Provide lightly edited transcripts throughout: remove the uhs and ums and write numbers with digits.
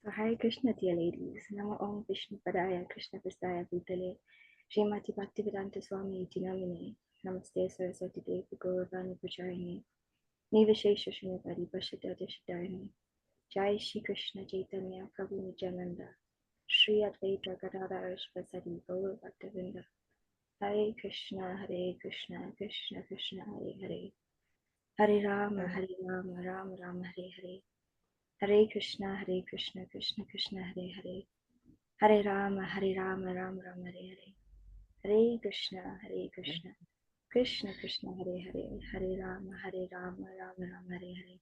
So Hare Krishna, dear ladies. Namo Om Vishnu Padaya Krishna Prasaya Bhutale Srimati Bhaktivedanta Swami Iti Namine Namaste Saraswati Devi Gauravani Pracharini Nivashesha Shunyavadi Bhashata Dashadarani Jai Shri Krishna Chaitanya Prabhu Nityananda Shri Advaita Gadadhar Shivasadi Gaur Bhaktavinda Hare Krishna Krishna Krishna Hare Hare Hare Rama Rama Rama Hare Hare Hare Krishna Krishna Krishna Hare Hare Hare Rama Rama Rama Hare Hare Hare Krishna Krishna Krishna Hare Hare Hare Rama Rama Rama Hare Hare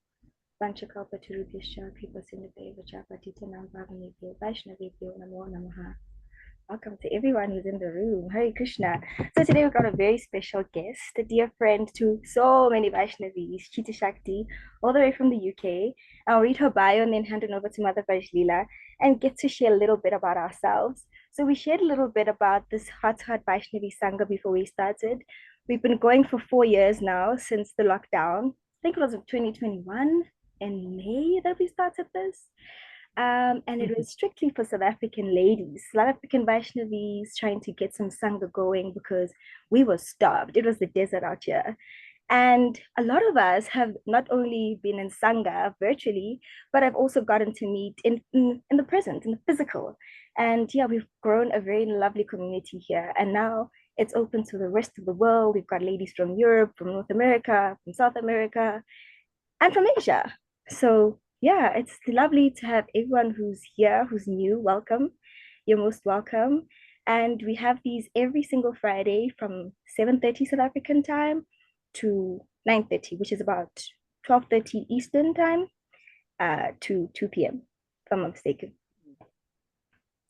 Panchakalpatarubhyascha Kripa Sindhuveva Patitanam Pavanebhyo Vaishnavebhyo Namo Namaha. Welcome to everyone who's in the room. Hare Krishna. So today we've got a very special guest, a dear friend to so many Vaishnavis, Chita Shakti, all the way from the UK. I'll read her bio and then hand it over to Mother Vajlila and get to share a little bit about ourselves. So we shared a little bit about this Hot Vaishnavi Sangha before we started. We've been going for 4 years now since the lockdown. I think it was 2021 in May that we started this. And it was strictly for South African ladies, South African Vaishnavis trying to get some Sangha going because we were starved. It was the desert out here. And a lot of us have not only been in Sangha virtually, but I've also gotten to meet in the present, in the physical. And yeah, we've grown a very lovely community here. And now it's open to the rest of the world. We've got ladies from Europe, from North America, from South America, and from Asia. So yeah, it's lovely to have everyone who's here, who's new. Welcome. You're most welcome. And we have these every single Friday from 7:30 South African time to 9:30, which is about 12:30 Eastern time to 2 p.m., if I'm not mistaken.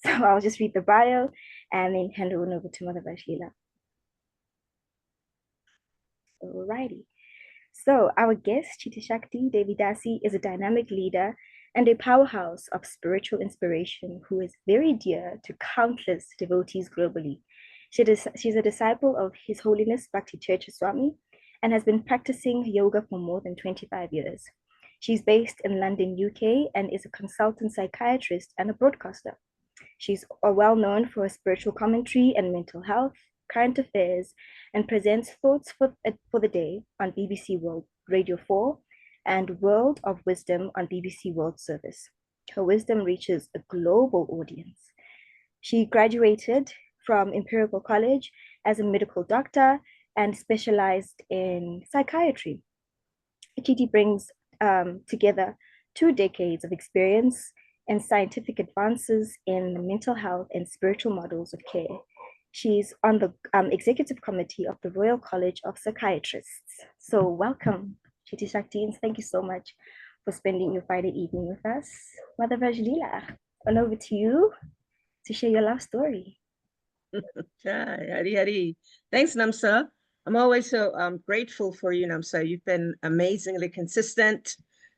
So I'll just read the bio and then hand it over to Mother Vashila. Alrighty. So our guest, Chita Shakti, Devi Dasi, is a dynamic leader and a powerhouse of spiritual inspiration who is very dear to countless devotees globally. She's a disciple of His Holiness Bhakti Church Swami and has been practicing yoga for more than 25 years. She's based in London, UK, and is a consultant psychiatrist and a broadcaster. She's well known for her spiritual commentary and mental health, current affairs, and presents Thoughts for the Day on BBC World Radio 4 and World of Wisdom on BBC World Service. Her wisdom reaches a global audience. She graduated from Imperial College as a medical doctor and specialized in psychiatry. Chiti brings together 2 decades of experience and scientific advances in mental health and spiritual models of care. She's on the executive committee of the Royal College of Psychiatrists. So welcome, Chiti Shakti, and thank you so much for spending your Friday evening with us. Mother Vajlila, on over to you to share your love story. Hari Hari. Thanks, Namsa. I'm always so grateful for you, Namsa. You've been amazingly consistent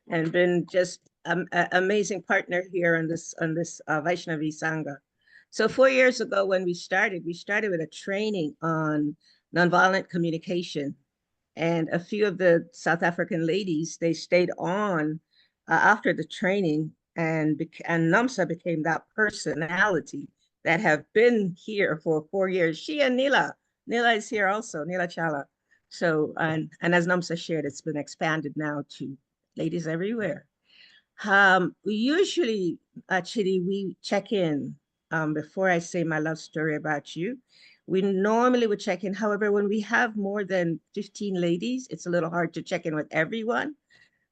and been just an amazing partner here on this Vaishnavi Sangha. So 4 years ago when we started with a training on nonviolent communication. And a few of the South African ladies, they stayed on after the training, and Namsa became that personality that have been here for 4 years. She and Neela is here also, Neela Chala. So, and as Namsa shared, it's been expanded now to ladies everywhere. We usually, actually, we check in before I say my love story about you. We normally would check in. However, when we have more than 15 ladies, it's a little hard to check in with everyone.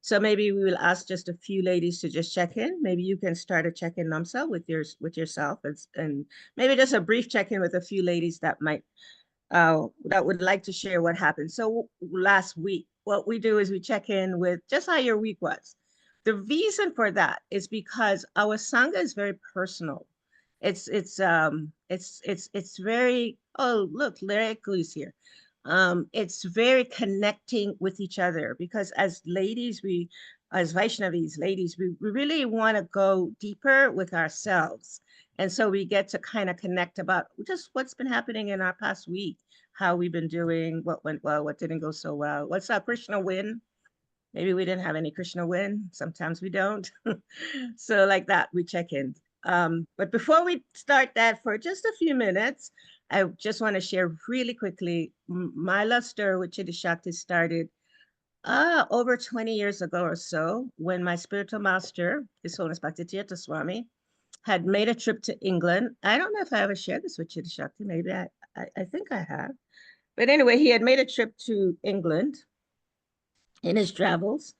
So maybe we will ask just a few ladies to just check in. Maybe you can start a check-in, Namsa, with yourself, and maybe just a brief check-in with a few ladies that would like to share what happened. So last week, what we do is we check in with just how your week was. The reason for that is because our Sangha is very personal. It's very, oh, look, Lyrical is here. It's very connecting with each other, because as ladies, as Vaishnavis, ladies, we really want to go deeper with ourselves. And so we get to kind of connect about just what's been happening in our past week, how we've been doing, what went well, what didn't go so well. What's our Krishna win? Maybe we didn't have any Krishna win. Sometimes we don't. So like that, we check in. But before we start that for just a few minutes, I just want to share really quickly my love story with Chitti Shakti started over 20 years ago or so, when my spiritual master, His Holiness Bhakti Swami, had made a trip to England. I don't know if I ever shared this with Chitti Shakti. Maybe I think I have. But anyway, he had made a trip to England in his travels.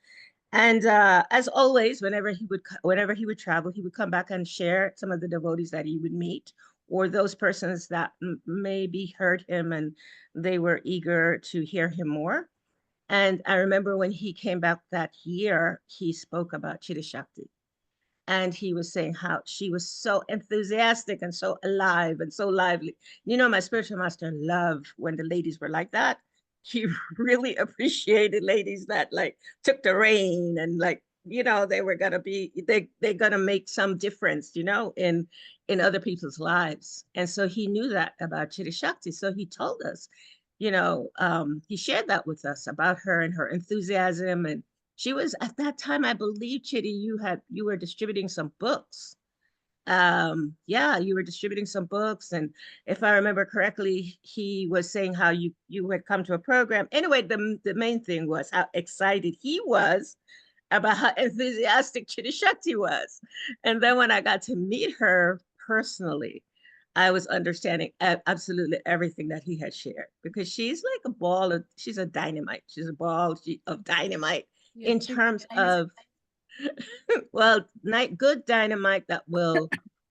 And as always, whenever he would travel, he would come back and share some of the devotees that he would meet, or those persons that maybe heard him and they were eager to hear him more. And I remember when he came back that year, he spoke about Chitti Shakti. And he was saying how she was so enthusiastic and so alive and so lively. You know, my spiritual master loved when the ladies were like that. He really appreciated ladies that like took the reign and like, you know, they were gonna be they're gonna make some difference, you know, in other people's lives. And so he knew that about Chitti Shakti. So he told us, you know, he shared that with us about her and her enthusiasm. And she was at that time, I believe, Chitty, you were distributing some books. Yeah, you were distributing some books, and if I remember correctly, he was saying how you had come to a program. Anyway, the main thing was how excited he was about how enthusiastic Chitty Shakti was. And then when I got to meet her personally, I was understanding absolutely everything that he had shared, because she's like a ball of, she's a dynamite. She's a ball of dynamite You're in too terms amazing. of, well, good dynamite that will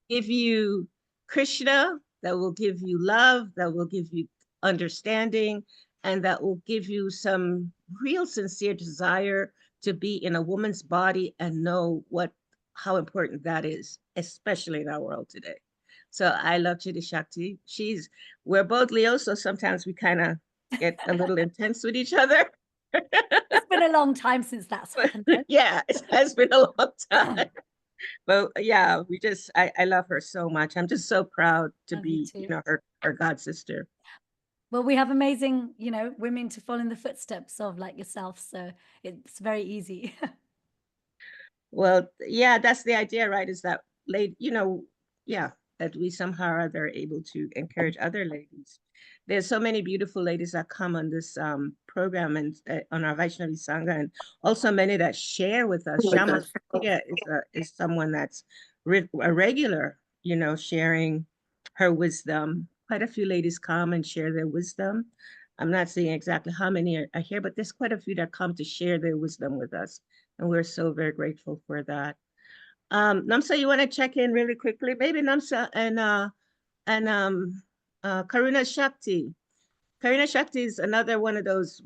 give you Krishna, that will give you love, that will give you understanding, and that will give you some real sincere desire to be in a woman's body and know how important that is, especially in our world today. So I love Chitti Shakti. We're both Leos, so sometimes we kind of get a little intense with each other. It's been a long time since that's happened. Yeah, it has been a long time. But yeah, I love her so much. I'm just so proud to be, you know, her god sister. Well, we have amazing, you know, women to follow in the footsteps of like yourself. So it's very easy. Well, yeah, that's the idea, right? Is that you know, yeah, that we somehow or other are able to encourage other ladies. There's so many beautiful ladies that come on this program and on our Vaishnavi Sangha, and also many that share with us. Shama Priya is someone that's a regular, you know, sharing her wisdom. Quite a few ladies come and share their wisdom. I'm not saying exactly how many are here, but there's quite a few that come to share their wisdom with us. And we're so very grateful for that. Namsa, you want to check in really quickly? Maybe Namsa and Karuna Shakti. Karuna Shakti is another one of those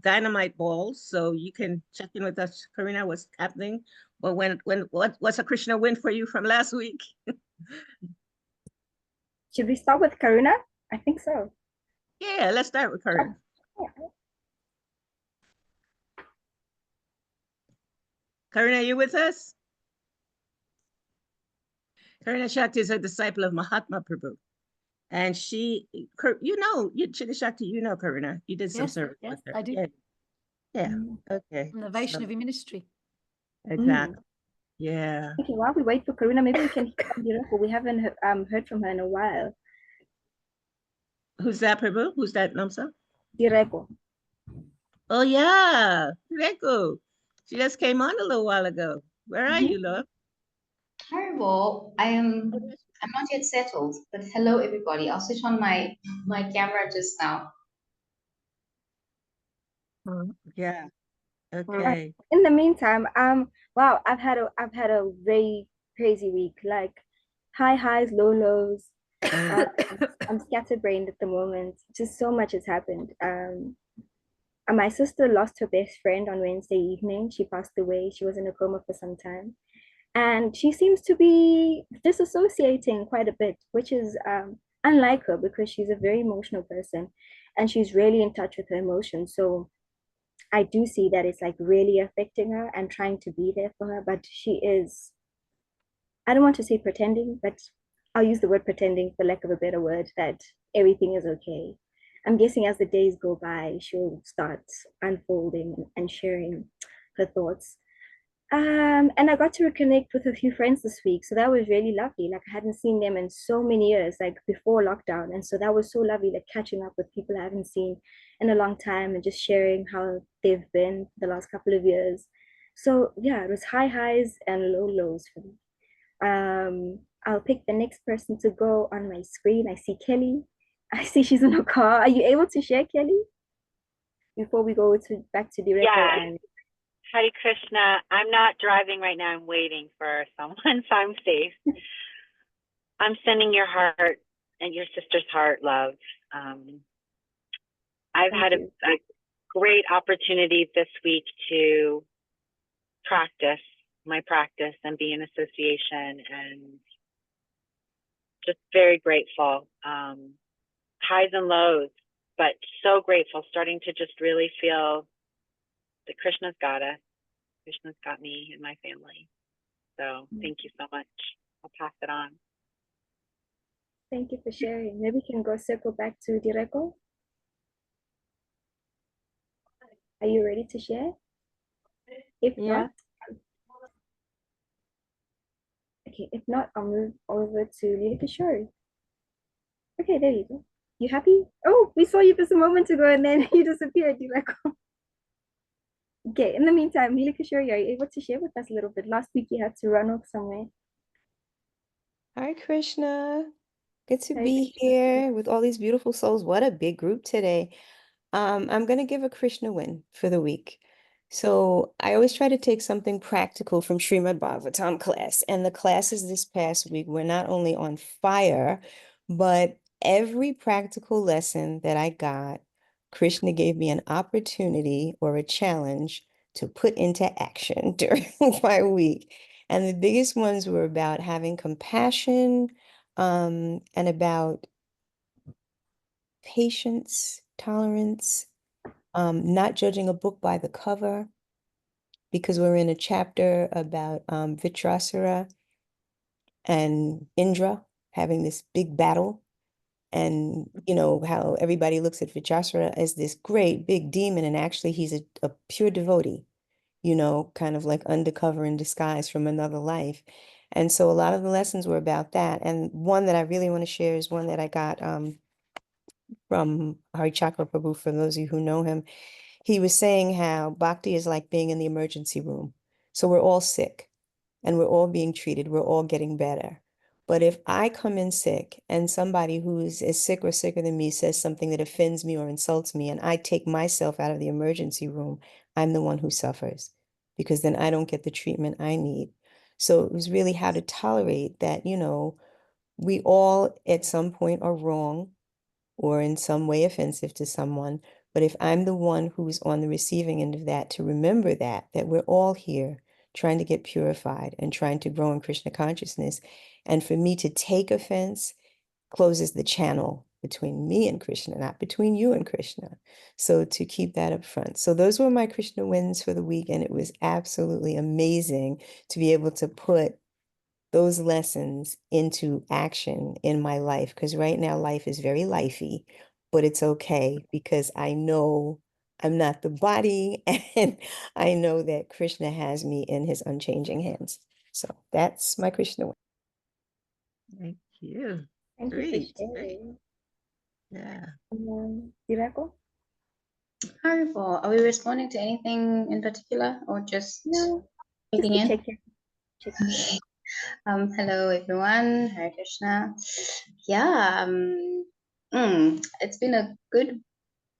dynamite balls. So you can check in with us, Karuna, what's happening. Well, what's a Krishna win for you from last week? Should we start with Karuna? I think so. Yeah, let's start with Karuna. Yeah. Karuna, are you with us? Karuna Shakti is a disciple of Mahatma Prabhu. And you know, Chitti Shakti, you know Karuna. You did some service with her. I do. Yeah. Yeah. Okay. From the Vaishnavi ministry. Exactly. Yeah. Okay, while we wait for Karuna, maybe we can hear from Direko. We haven't heard from her in a while. Who's that, Prabhu? Who's that, Namsa? Direko. Oh, yeah. Reko. She just came on a little while ago. Where are you, love? Terrible. I'm not yet settled, but hello everybody. I'll switch on my camera just now. Yeah. Okay. In the meantime, wow, I've had a very crazy week. Like high highs, low lows. I'm scatterbrained at the moment. Just so much has happened. And my sister lost her best friend on Wednesday evening. She passed away. She was in a coma for some time. And she seems to be disassociating quite a bit, which is unlike her because she's a very emotional person and she's really in touch with her emotions. So I do see that it's like really affecting her and trying to be there for her, but she is, I don't want to say pretending, but I'll use the word pretending for lack of a better word, that everything is okay. I'm guessing as the days go by, she'll start unfolding and sharing her thoughts. And I got to reconnect with a few friends this week. So that was really lovely. Like I hadn't seen them in so many years, like before lockdown. And so that was so lovely, like catching up with people I haven't seen in a long time and just sharing how they've been the last couple of years. So yeah, it was high highs and low lows for me. I'll pick the next person to go on my screen. I see Kelly. I see she's in her car. Are you able to share, Kelly? Before we go to back to Direko Yeah. and Hare Krishna. I'm not driving right now. I'm waiting for someone, so I'm safe. I'm sending your heart and your sister's heart love. I've thank had a you. great opportunity this week to practice my practice and be in association, and just very grateful. Highs and lows, but so grateful, starting to just really feel that Krishna's got us. Krishna's got me and my family. So thank you so much. I'll pass it on. Thank you for sharing. Maybe we can go circle back to Direko. Are you ready to share? If Yeah. not, okay, if not, I'll move over to Lila Kishore. Okay, there you go. You happy? Oh, we saw you just a moment ago and then you disappeared. Direko. Okay, in the meantime, Lila Kishore, are you able to share with us a little bit? Last week you had to run off somewhere. Hi, Krishna. Good to Hi, be here with all these beautiful souls. What a big group today. I'm going to give a Krishna win for the week. So I always try to take something practical from Srimad Bhagavatam class. And the classes this past week were not only on fire, but every practical lesson that I got, Krishna gave me an opportunity or a challenge to put into action during my week. And the biggest ones were about having compassion, and about patience, tolerance, not judging a book by the cover, because we're in a chapter about Vitrasura and Indra having this big battle. And you know how everybody looks at Vitrasura as this great big demon, and actually he's a pure devotee, you know, kind of like undercover in disguise from another life. And so a lot of the lessons were about that. And one that I really want to share is one that I got from Hari Chakra Prabhu, for those of you who know him. He was saying how bhakti is like being in the emergency room. So we're all sick and we're all being treated. We're all getting better. But if I come in sick and somebody who's as sick or sicker than me says something that offends me or insults me, and I take myself out of the emergency room, I'm the one who suffers, because then I don't get the treatment I need. So it was really how to tolerate that, you know, we all at some point are wrong or in some way offensive to someone. But if I'm the one who's on the receiving end of that, to remember that we're all here trying to get purified and trying to grow in Krishna consciousness. And for me to take offense closes the channel between me and Krishna, not between you and Krishna. So to keep that up front. So those were my Krishna wins for the week. And it was absolutely amazing to be able to put those lessons into action in my life, because right now life is very lifey, but it's okay because I know I'm not the body, and I know that Krishna has me in his unchanging hands. So that's my Krishna. Thank you. Thank you for Great. sharing. Yeah. Direko? Horrible. Are we responding to anything in particular or just No, just checking to in? check in. Check in. Hello everyone. Hare Krishna. Yeah, it's been a good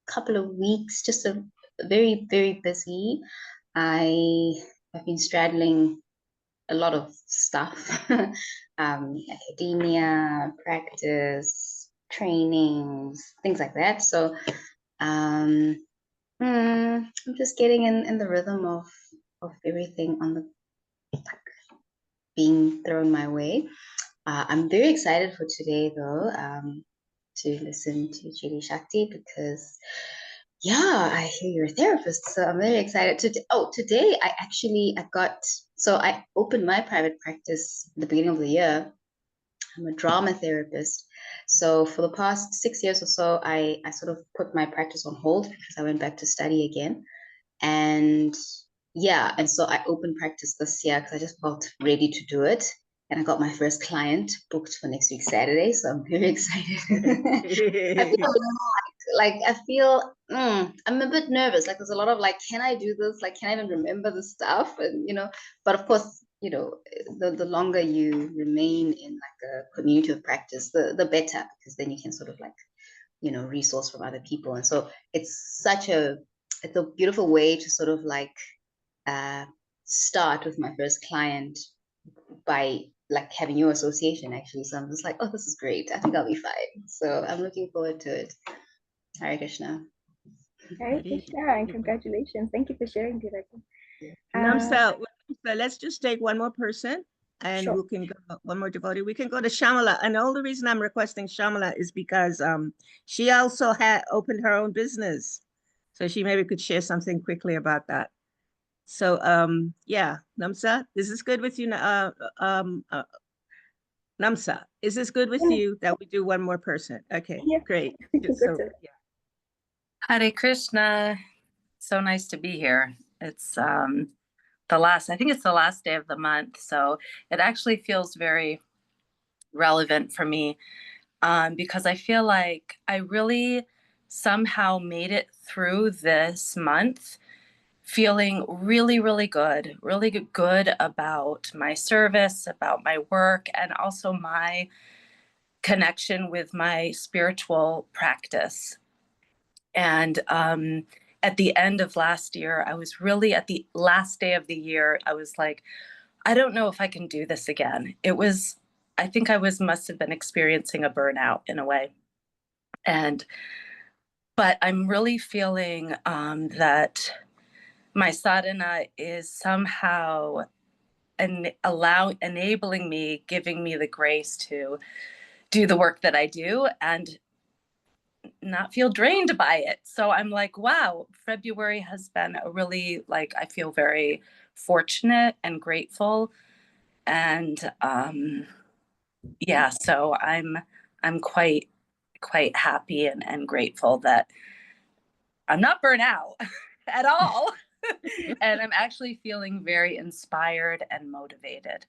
couple of weeks, just a very, very busy. I have been straddling a lot of stuff, academia, practice, trainings, things like that. So I'm just getting in the rhythm of everything on the being thrown my way. I'm very excited for today though, to listen to Chidi Shakti, because yeah, I hear you're a therapist, so I'm very excited. Today I opened my private practice at the beginning of the year, I'm a drama therapist. So for the past 6 years or so, I sort of put my practice on hold because I went back to study again. And yeah, and so I opened practice this year because I just felt ready to do it. And I got my first client booked for next week, Saturday. So I'm very excited. I feel I'm a bit nervous. Like there's a lot of like, can I do this? Like, can I even remember the stuff? And but of course, the longer you remain in like a community of practice, the better, because then you can sort of like, resource from other people. And so it's a beautiful way to sort of like start with my first client by like having your association actually. So I'm just like, oh, this is great. I think I'll be fine. So I'm looking forward to it. Hare Krishna. Hare Krishna, and congratulations. Thank you for sharing, Devi. Namsa, let's just take one more person, and Sure. we can go one more devotee. We can go to Shamala. And all the reason I'm requesting Shamala is because she also had opened her own business. So she maybe could share something quickly about that. So yeah, Namsa, is this good with you? Namsa, is this good with Yeah. you that we do one more person? Okay, Yeah. great. We can go So, to it. yeah. Hare Krishna. So nice to be here. It's I think it's the last day of the month. So it actually feels very relevant for me because I feel like I really somehow made it through this month feeling really, really good about my service, about my work, and also my connection with my spiritual practice. And at the end of last year, I was really at the last day of the year, I was like, I don't know if I can do this again. I think must have been experiencing a burnout in a way. But I'm really feeling that my sadhana is somehow enabling me, giving me the grace to do the work that I do and not feel drained by it. So I'm like, wow, February has been a really, like, I feel very fortunate and grateful. And yeah, so I'm quite happy and grateful that I'm not burnt out at all. And I'm actually feeling very inspired and motivated.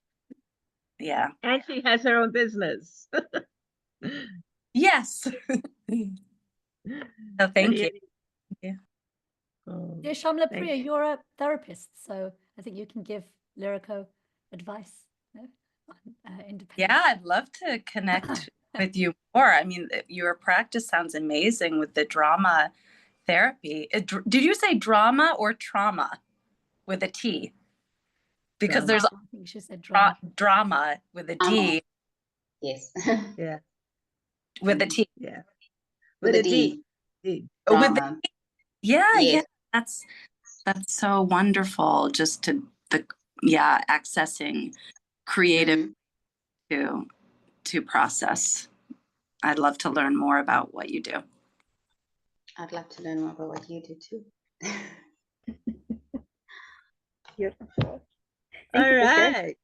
Yeah. And she has her own business. Yes. So thank you. Oh, Yeah, Shamla thank Priya, you. you're a therapist, so I think you can give Lyrico advice, no? On, independence. Yeah, I'd love to connect with you more. I mean, your practice sounds amazing with the drama therapy. Did you say drama or trauma with a T? Because Drama. there's I think she said drama. drama with a D. Yes. Yeah. With a T. Yeah. With a D. Oh, with the, Drama. yeah, Yes. that's so wonderful. Just accessing creative to process. I'd love to learn more about what you do. I'd love to learn more about what you do too. Beautiful. All Thank you for sharing. right.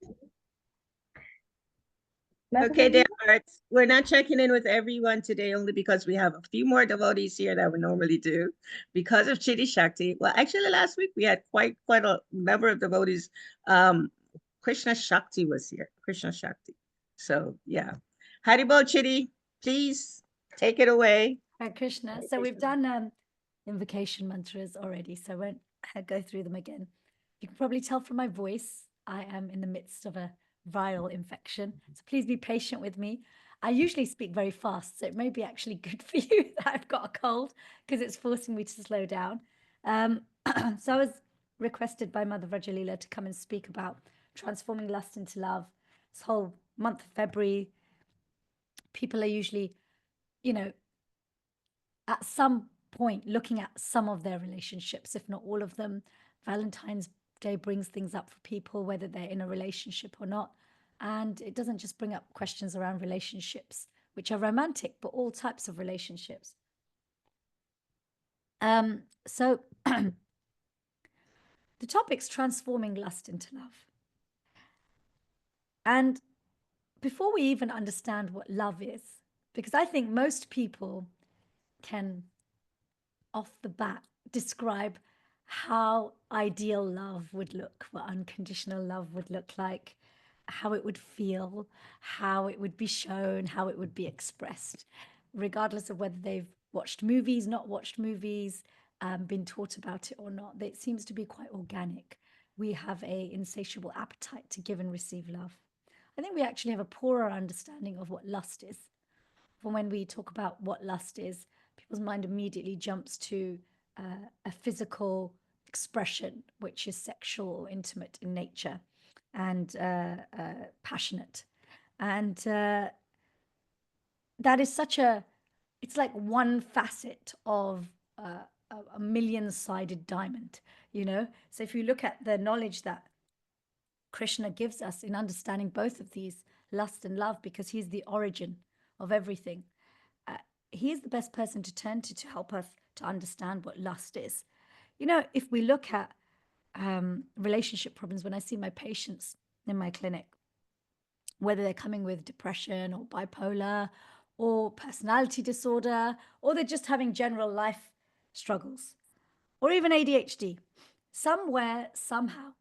Madam Okay, Devi? dear hearts, we're not checking in with everyone today only because we have a few more devotees here than we normally do because of Citi Shakti. Well, actually, last week we had quite a number of devotees. Krishna Shakti was here. Krishna Shakti. So yeah, Haribol Chitty, please take it away. Hare Krishna. So we've done invocation mantras already, so I won't go through them again. You can probably tell from my voice, I am in the midst of a viral infection. So please be patient with me. I usually speak very fast, so it may be actually good for you that I've got a cold because it's forcing me to slow down. So I was requested by Mother Vrajalila to come and speak about transforming lust into love. This whole month of February, people are usually, at some point looking at some of their relationships, if not all of them. Valentine's Day brings things up for people, whether they're in a relationship or not. And it doesn't just bring up questions around relationships, which are romantic, but all types of relationships. So the topic's transforming lust into love. And before we even understand what love is, because I think most people can, off the bat, describe how ideal love would look, what unconditional love would look like, how it would feel, how it would be shown, how it would be expressed, regardless of whether they've watched movies, not watched movies, been taught about it or not. It seems to be quite organic. We have a insatiable appetite to give and receive love. I think we actually have a poorer understanding of what lust is. From when we talk about what lust is, people's mind immediately jumps to a physical expression, which is sexual or intimate in nature and passionate. And that is such it's like one facet of a million-sided diamond, you know? So if you look at the knowledge that Krishna gives us in understanding both of these, lust and love, because he's the origin of everything, he is the best person to turn to help us to understand what lust is. You know, if we look at relationship problems, when I see my patients in my clinic, whether they're coming with depression or bipolar or personality disorder, or they're just having general life struggles, or even ADHD, somewhere, somehow,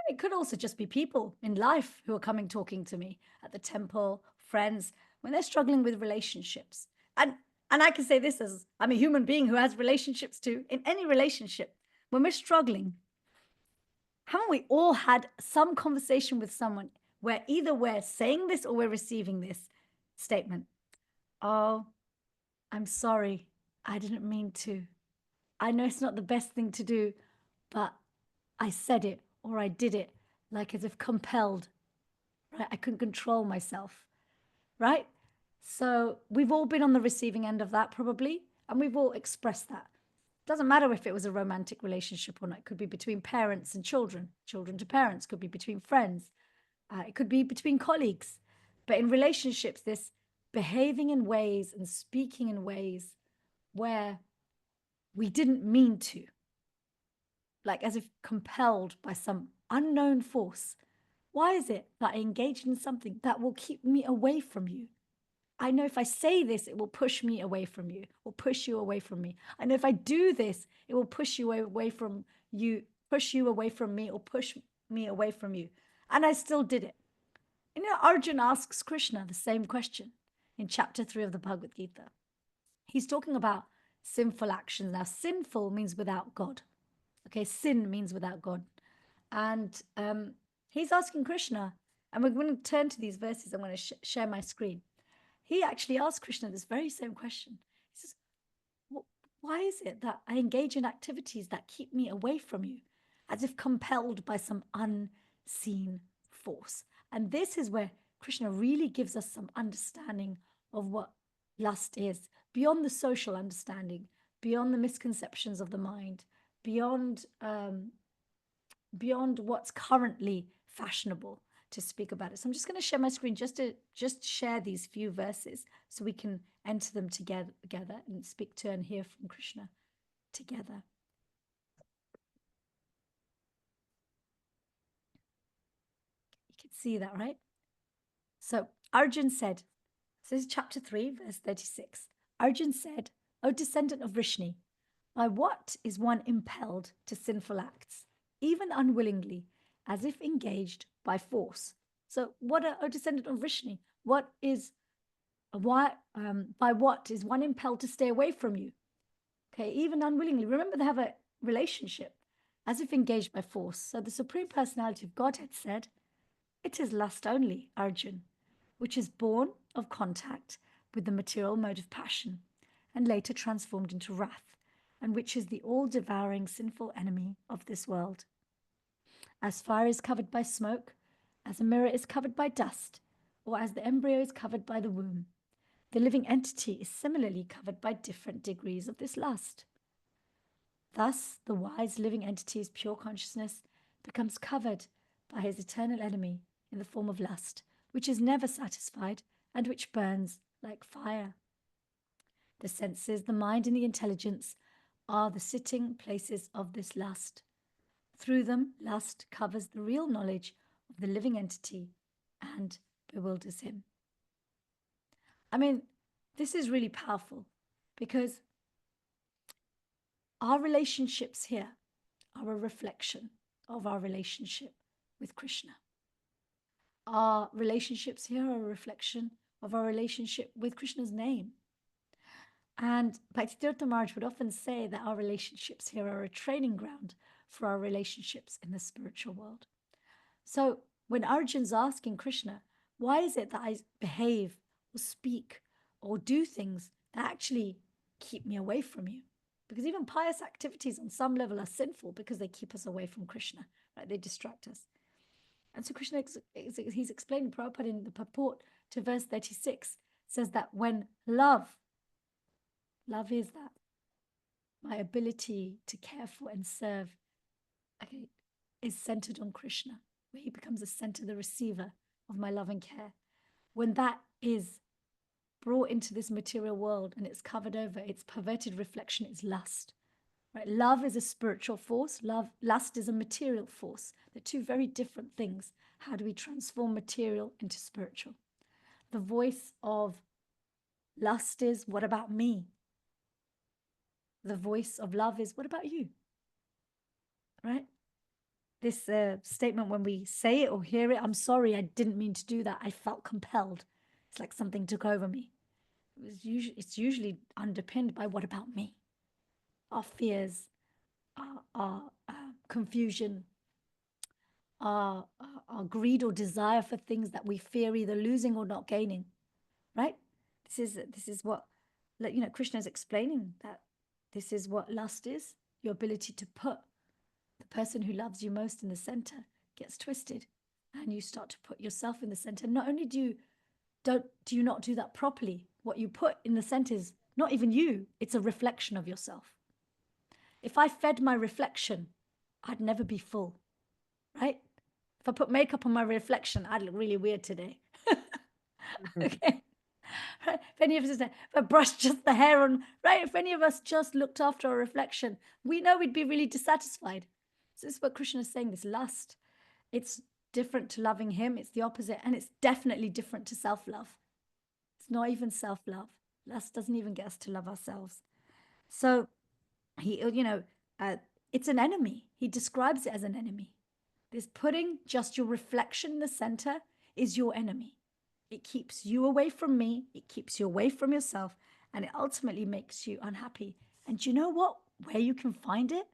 it could also just be people in life who are coming talking to me at the temple, friends, when they're struggling with relationships. And I can say this as I'm a human being who has relationships too. In any relationship, when we're struggling, haven't we all had some conversation with someone where either we're saying this or we're receiving this statement? Oh, I'm sorry. I didn't mean to. I know it's not the best thing to do, but I said it or I did it, like as if compelled, right? I couldn't control myself, right? So we've all been on the receiving end of that probably, and we've all expressed that. Doesn't matter if it was a romantic relationship or not. It could be between parents and children, children to parents, could be between friends. It could be between colleagues. But in relationships, this behaving in ways and speaking in ways where we didn't mean to, like as if compelled by some unknown force. Why is it that I engage in something that will keep me away from you? I know if I say this, it will push me away from you, or push you away from me. I know if I do this, it will push you away from you, push you away from me, or push me away from you. And I still did it. You know, Arjun asks Krishna the same question in chapter 3 of the Bhagavad Gita. He's talking about sinful actions. Now, sinful means without God. Okay, sin means without God. And he's asking Krishna, and we're going to turn to these verses. I'm going to share my screen. He actually asked Krishna this very same question. He says, why is it that I engage in activities that keep me away from you, as if compelled by some unseen force? And this is where Krishna really gives us some understanding of what lust is, beyond the social understanding, beyond the misconceptions of the mind, beyond what's currently fashionable to speak about it. So I'm just going to share my screen just to share these few verses so we can enter them together and speak to and hear from Krishna together. You can see that, right? So Arjun said, so this is chapter 3, verse 36. Arjun said, O descendant of Vrishni, by what is one impelled to sinful acts, even unwillingly, as if engaged by force? So what a descendant of Vrishni, by what is one impelled to stay away from you? Okay, even unwillingly. Remember, they have a relationship, as if engaged by force. So the Supreme Personality of Godhead said, it is lust only, Arjun, which is born of contact with the material mode of passion, and later transformed into wrath, and which is the all-devouring sinful enemy of this world. As fire is covered by smoke, as a mirror is covered by dust, or as the embryo is covered by the womb, the living entity is similarly covered by different degrees of this lust. Thus, the wise living entity's pure consciousness becomes covered by his eternal enemy in the form of lust, which is never satisfied and which burns like fire. The senses, the mind, and the intelligence are the sitting places of this lust. Through them, lust covers the real knowledge of the living entity and bewilders him. I mean, this is really powerful because our relationships here are a reflection of our relationship with Krishna. Our relationships here are a reflection of our relationship with Krishna's name. And Bhaktivedanta Maharaj would often say that our relationships here are a training ground for our relationships in the spiritual world. So when Arjun's asking Krishna, why is it that I behave or speak or do things that actually keep me away from you? Because even pious activities on some level are sinful because they keep us away from Krishna, right? They distract us. And so Krishna, he's explaining, Prabhupada in the purport to verse 36, says that when love is that, my ability to care for and serve, okay, is centered on Krishna, where he becomes the center, the receiver of my love and care. When that is brought into this material world and it's covered over, its perverted reflection is lust. Right? Love is a spiritual force. Lust is a material force. They're two very different things. How do we transform material into spiritual? The voice of lust is, what about me? The voice of love is, what about you? Right? This statement, when we say it or hear it, I'm sorry, I didn't mean to do that. I felt compelled. It's like something took over me. It's usually underpinned by, what about me? Our fears, our confusion, our greed or desire for things that we fear either losing or not gaining, right? This is what, Krishna is explaining, that this is what lust is. Your ability to put the person who loves you most in the center gets twisted, and you start to put yourself in the center. Not only do you not do that properly, what you put in the center is not even you, it's a reflection of yourself. If I fed my reflection, I'd never be full, right? If I put makeup on my reflection, I'd look really weird today. Okay. Right? If any of us, if I brushed just the hair on, right? If any of us just looked after our reflection, we know we'd be really dissatisfied. So this is what Krishna is saying, this lust. It's different to loving him. It's the opposite. And it's definitely different to self-love. It's not even self-love. Lust doesn't even get us to love ourselves. So it's an enemy. He describes it as an enemy. This putting just your reflection in the center is your enemy. It keeps you away from me. It keeps you away from yourself. And it ultimately makes you unhappy. And you know what? Where you can find it?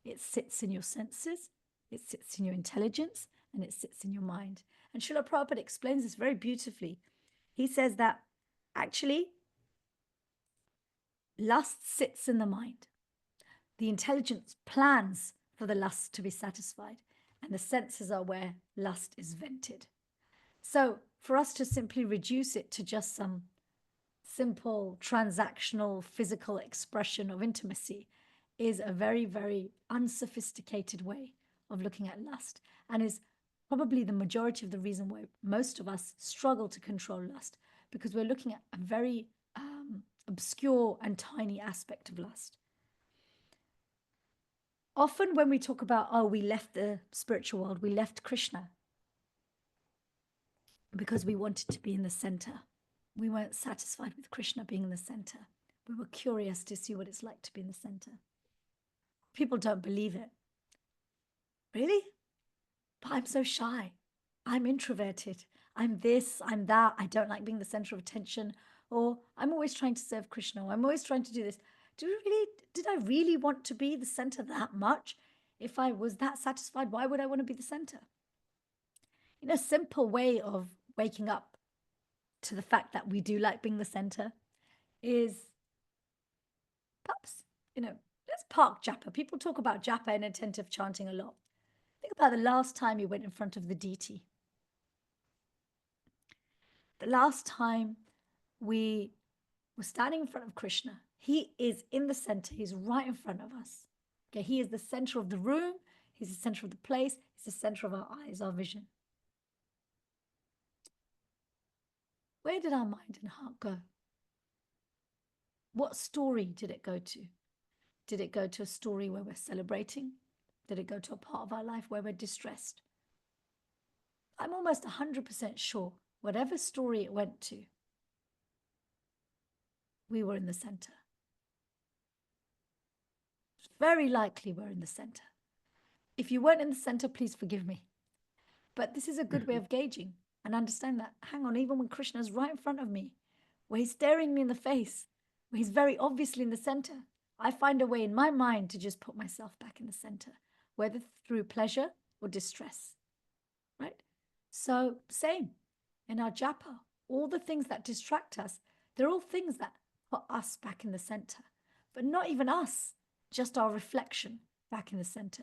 It sits in your senses. It sits in your intelligence. And it sits in your mind. And Srila Prabhupada explains this very beautifully. He says that actually, lust sits in the mind. The intelligence plans for the lust to be satisfied. And the senses are where lust is vented. So for us to simply reduce it to just some simple transactional physical expression of intimacy is a very, very unsophisticated way of looking at lust, and is probably the majority of the reason why most of us struggle to control lust, because we're looking at a very obscure and tiny aspect of lust. Often when we talk about, we left the spiritual world, we left Krishna because we wanted to be in the center. We weren't satisfied with Krishna being in the center. We were curious to see what it's like to be in the center. People don't believe it. Really? But I'm so shy. I'm introverted. I'm this, I'm that. I don't like being the center of attention. Or I'm always trying to serve Krishna. Or I'm always trying to do this. Did I really want to be the center that much? If I was that satisfied, why would I want to be the center? A simple way of waking up to the fact that we do like being the center is perhaps, let's park japa. People talk about japa and attentive chanting a lot. Think about the last time you went in front of the deity. The last time we were standing in front of Krishna. He is in the center. He's right in front of us. Okay, he is the center of the room. He's the center of the place. He's the center of our eyes, our vision. Where did our mind and heart go? What story did it go to? Did it go to a story where we're celebrating? did it go to a part of our life where we're distressed? I'm almost 100% sure, whatever story it went to, we were in the center. It's very likely we're in the center. If you weren't in the center, please forgive me. But this is a good way of gauging and understand that, hang on, even when Krishna's right in front of me, where he's staring me in the face, where he's very obviously in the center, I find a way in my mind to just put myself back in the center, whether through pleasure or distress, right? So same in our japa, all the things that distract us, they're all things that put us back in the center, but not even us, just our reflection back in the center,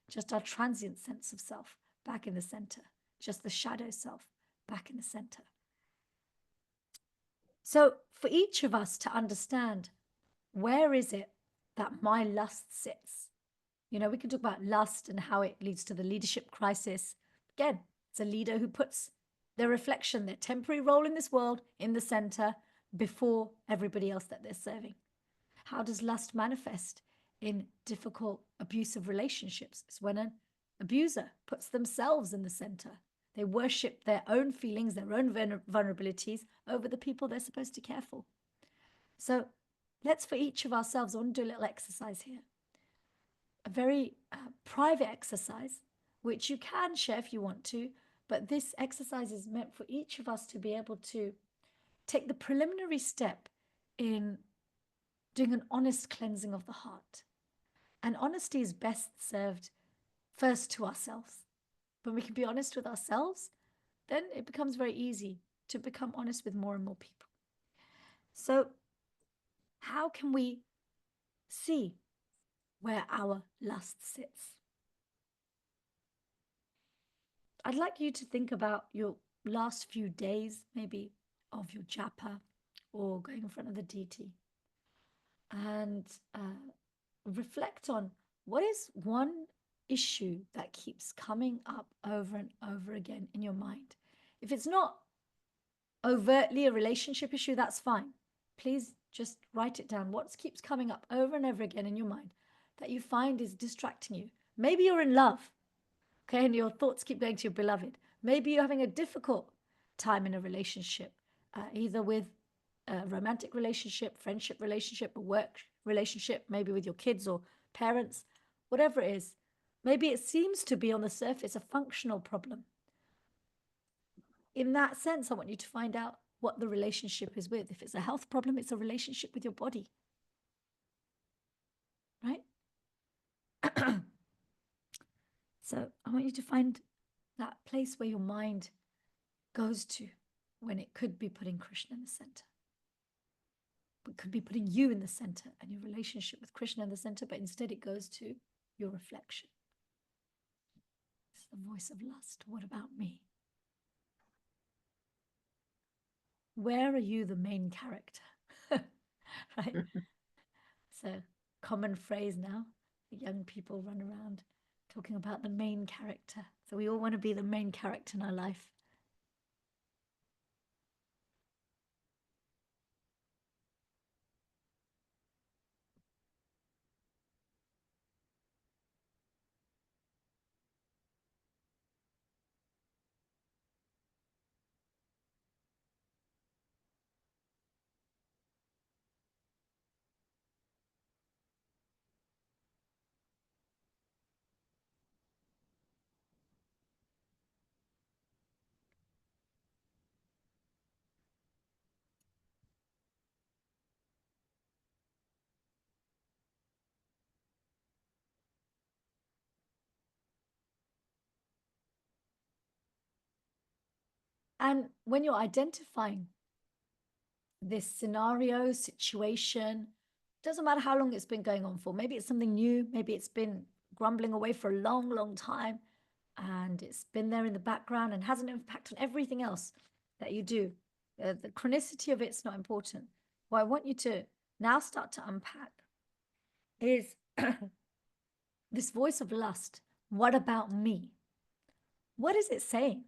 just our transient sense of self back in the center, just the shadow self back in the center. So for each of us to understand, where is it that my lust sits? You know, we can talk about lust and how it leads to the leadership crisis. Again, it's a leader who puts their reflection, their temporary role in this world, in the center before everybody else that they're serving. How does lust manifest in difficult, abusive relationships? It's when an abuser puts themselves in the center. They worship their own feelings, their own vulnerabilities over the people they're supposed to care for. So let's, for each of ourselves, I want to do a little exercise here. A very private exercise, which you can share if you want to, but this exercise is meant for each of us to be able to take the preliminary step in doing an honest cleansing of the heart. And honesty is best served first to ourselves. When we can be honest with ourselves, then it becomes very easy to become honest with more and more people. So how can we see where our lust sits? I'd like you to think about your last few days, maybe of your japa or going in front of the deity, and reflect on what is one issue that keeps coming up over and over again in your mind. If it's not overtly a relationship issue, that's fine. Please just write it down. What keeps coming up over and over again in your mind that you find is distracting you? Maybe you're in love, okay, and your thoughts keep going to your beloved. Maybe you're having a difficult time in a relationship, either with a romantic relationship, friendship relationship, a work relationship, maybe with your kids or parents, whatever it is. Maybe it seems to be on the surface a functional problem. In that sense, I want you to find out what the relationship is with. If it's a health problem, it's a relationship with your body, right? So I want you to find that place where your mind goes to when it could be putting Krishna in the center. It could be putting you in the center and your relationship with Krishna in the center, but instead it goes to your reflection. It's the voice of lust. What about me? Where are you the main character? Right? It's a common phrase now. Young people run around talking about the main character. So we all want to be the main character in our life. And when you're identifying this scenario, situation, doesn't matter how long it's been going on for. Maybe it's something new. Maybe it's been grumbling away for a long, long time. And it's been there in the background and has an impact on everything else that you do. The chronicity of it's not important. What I want you to now start to unpack is this voice of lust. What about me? What is it saying?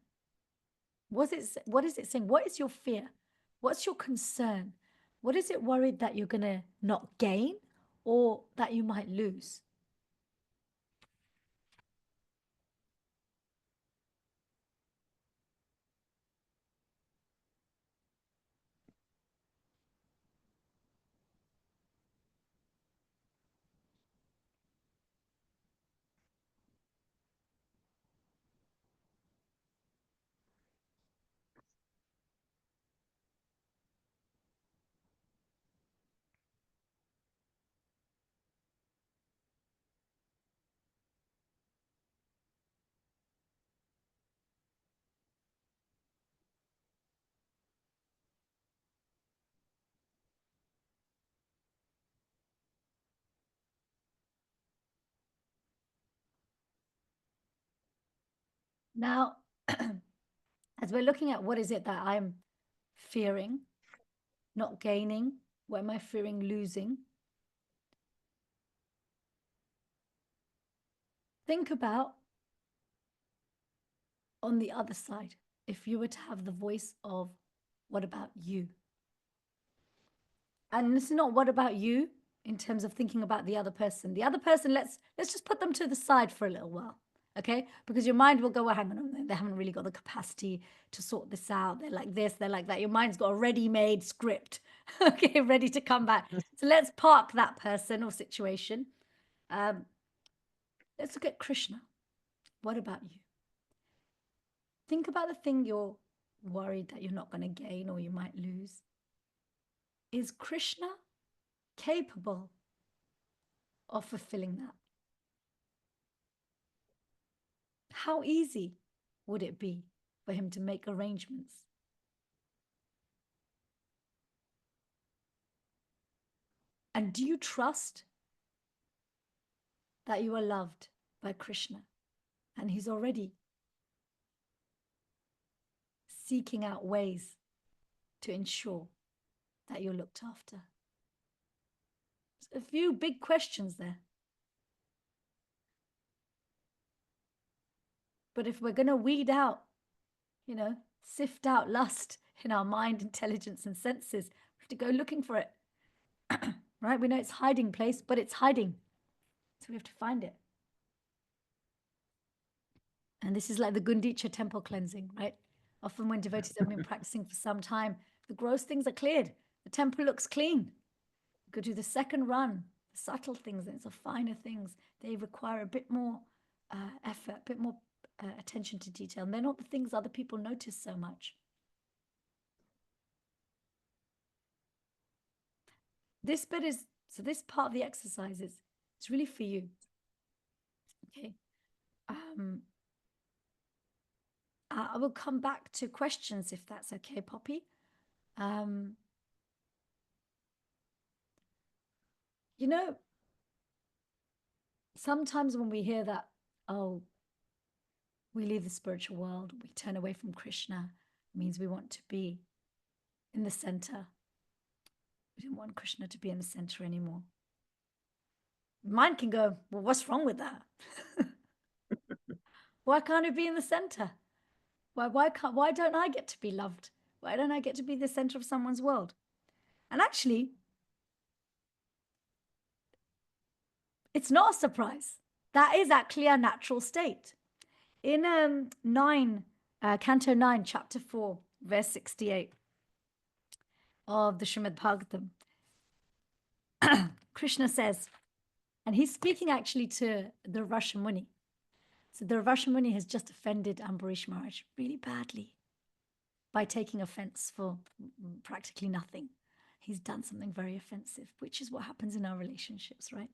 What is it saying? What is your fear? What's your concern? What is it worried that you're going to not gain or that you might lose? Now, as we're looking at what is it that I'm fearing, not gaining, what am I fearing losing? Think about on the other side, if you were to have the voice of, what about you? And this is not what about you in terms of thinking about the other person. The other person, let's just put them to the side for a little while, okay? Because your mind will go, well, hang on, they haven't really got the capacity to sort this out. They're like this, they're like that. Your mind's got a ready-made script, okay, ready to come back. So let's park that person or situation. Let's look at Krishna. What about you? Think about the thing you're worried that you're not going to gain or you might lose. Is Krishna capable of fulfilling that? How easy would it be for him to make arrangements? And do you trust that you are loved by Krishna? And he's already seeking out ways to ensure that you're looked after. So a few big questions there. But if we're going to weed out, sift out lust in our mind, intelligence, and senses, we have to go looking for it. Right? We know it's hiding place, but it's hiding. So we have to find it. And this is like the Gundicha temple cleansing, right? Often when devotees have been practicing for some time, the gross things are cleared. The temple looks clean. You go do the second run, the subtle things, and the finer things. They require a bit more effort, a bit more attention to detail. And they're not the things other people notice so much. This bit is, so this part of the exercise is, it's really for you. Okay. I will come back to questions if that's okay, Poppy. Sometimes when we hear that, oh, we leave the spiritual world, we turn away from Krishna, it means we want to be in the center. We don't want Krishna to be in the center anymore. Mind can go, well, what's wrong with that? Why can't it be in the center? Why don't I get to be loved? Why don't I get to be the center of someone's world? And actually, it's not a surprise. That is actually our natural state. In Canto 9, Chapter 4, verse 68 of the Srimad Bhagavatam, Krishna says, and he's speaking actually to the Russian Muni. So the Russian Muni has just offended Ambarish Maharaj really badly by taking offense for practically nothing. He's done something very offensive, which is what happens in our relationships, right?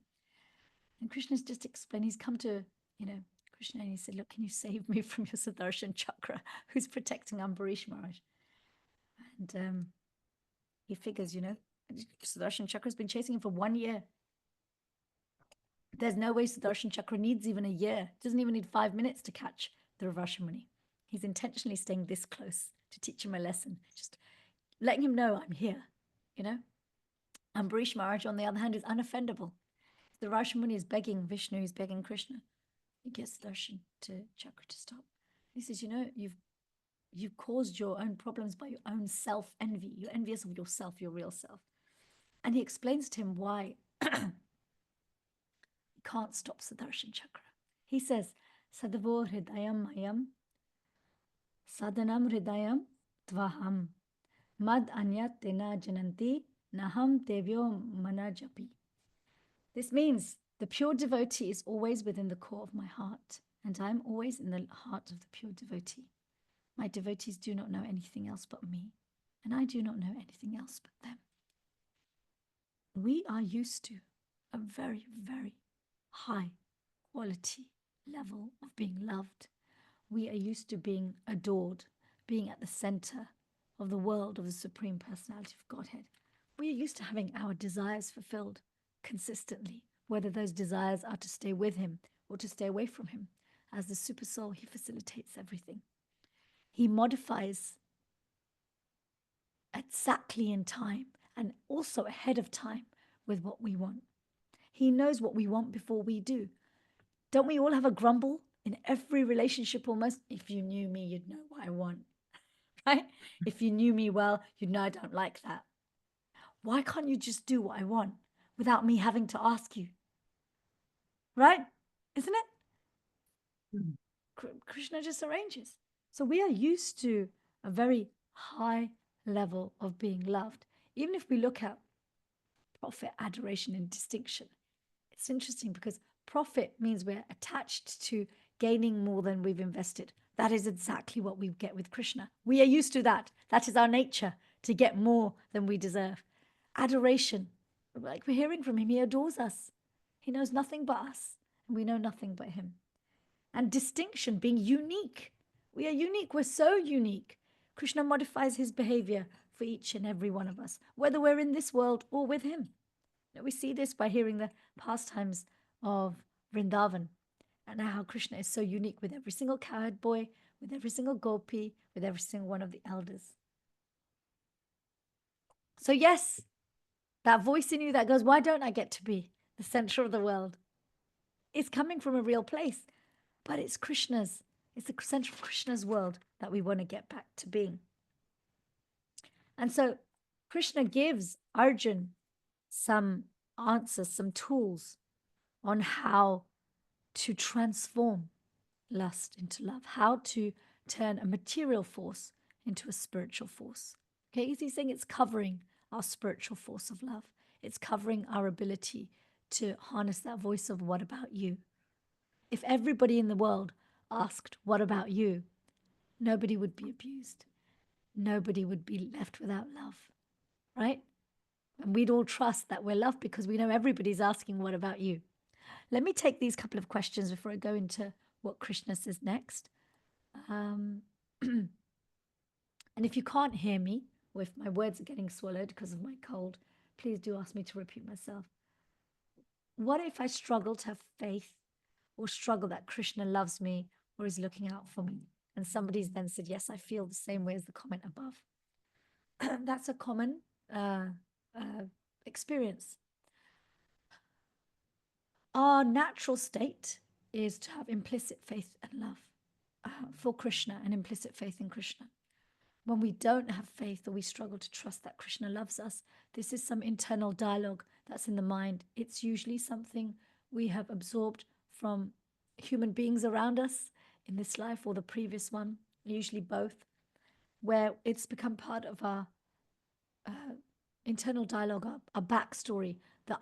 And Krishna's just explained, he's come to, Krishna, and he said, look, can you save me from your Sudarshan Chakra, who's protecting Ambarish Maharaj? And he figures, Sudarshan Chakra has been chasing him for 1 year. There's no way Sudarshan Chakra needs even a year. It doesn't even need 5 minutes to catch the Ravasha Muni. He's intentionally staying this close to teach him a lesson, just letting him know I'm here, Ambarish Maharaj, on the other hand, is unoffendable. The Ravasha Muni is begging Vishnu, he's begging Krishna. He gets Sudarshan to Chakra to stop. He says, you've caused your own problems by your own self-envy. You're envious of yourself, your real self. And he explains to him why he can't stop Sudarshan Chakra. He says, Sadavo Hridayam Mayam, Sadanam Hridayam Tvaham, Mad Anyat Tena Jananti, Naham Tevyo Manajapi. This means the pure devotee is always within the core of my heart, and I am always in the heart of the pure devotee. My devotees do not know anything else but me, and I do not know anything else but them. We are used to a very, very high quality level of being loved. We are used to being adored, being at the center of the world of the Supreme Personality of Godhead. We are used to having our desires fulfilled consistently, whether those desires are to stay with him or to stay away from him. As the super soul, he facilitates everything. He modifies exactly in time and also ahead of time with what we want. He knows what we want before we do. Don't we all have a grumble in every relationship almost? If you knew me, you'd know what I want, right? If you knew me well, you'd know I don't like that. Why can't you just do what I want without me having to ask you? Right? Isn't it? Mhm. Krishna just arranges. So we are used to a very high level of being loved. Even if we look at profit, adoration, and distinction, it's interesting because profit means we're attached to gaining more than we've invested. That is exactly what we get with Krishna. We are used to that. That is our nature, to get more than we deserve. Adoration, like we're hearing from him, he adores us. He knows nothing but us, and we know nothing but him. And distinction, being unique. We are unique. We're so unique. Krishna modifies his behavior for each and every one of us, whether we're in this world or with him. We see this by hearing the pastimes of Vrindavan and how Krishna is so unique with every single cowherd boy, with every single gopi, with every single one of the elders. So yes, that voice in you that goes, why don't I get to be the center of the world? It's coming from a real place, but it's Krishna's. It's the center of Krishna's world that we want to get back to being. And so Krishna gives Arjun some answers, some tools on how to transform lust into love, how to turn a material force into a spiritual force. Okay, he's saying it's covering our spiritual force of love. It's covering our ability to harness that voice of what about you? If everybody in the world asked, what about you? Nobody would be abused. Nobody would be left without love, right? And we'd all trust that we're loved because we know everybody's asking, what about you? Let me take these couple of questions before I go into what Krishna says next. And if you can't hear me, or if my words are getting swallowed because of my cold, please do ask me to repeat myself. What if I struggle to have faith or struggle that Krishna loves me or is looking out for me? And somebody's then said, yes, I feel the same way as the comment above. That's a common experience. Our natural state is to have implicit faith and love for Krishna and implicit faith in Krishna. When we don't have faith or we struggle to trust that Krishna loves us, this is some internal dialogue that's in the mind. It's usually something we have absorbed from human beings around us in this life or the previous one, usually both, where it's become part of our internal dialogue, our backstory, the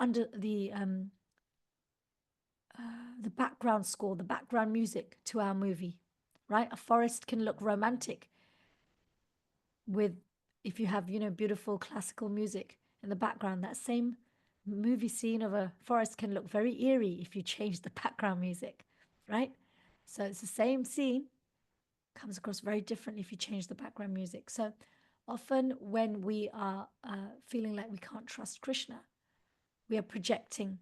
background score, the background music to our movie, right? A forest can look romantic with, if you have, beautiful classical music in the background. That same movie scene of a forest can look very eerie if you change the background music, right? So it's the same scene, comes across very differently if you change the background music. So often when we are feeling like we can't trust Krishna, we are projecting.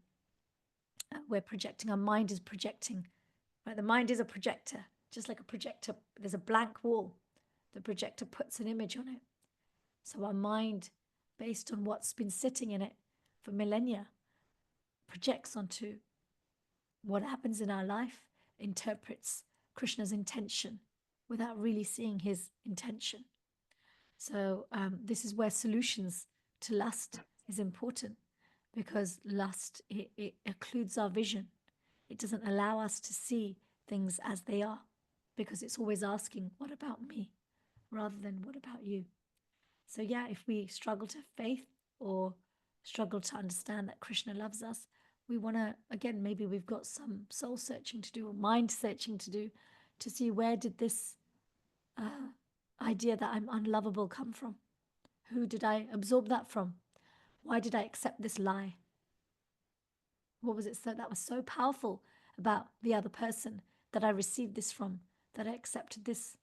Our mind is projecting, right? The mind is a projector, just like a projector. There's a blank wall. The projector puts an image on it. So our mind, based on what's been sitting in it for millennia, projects onto what happens in our life, interprets Krishna's intention without really seeing his intention. So this is where solutions to lust is important, because lust, it occludes our vision. It doesn't allow us to see things as they are, because it's always asking, what about me? Rather than what about you? So yeah, if we struggle to have faith or struggle to understand that Krishna loves us, we want to, again, maybe we've got some soul searching to do or mind searching to do to see, where did this idea that I'm unlovable come from? Who did I absorb that from? Why did I accept this lie? What was it that was so powerful about the other person that I received this from, that I accepted this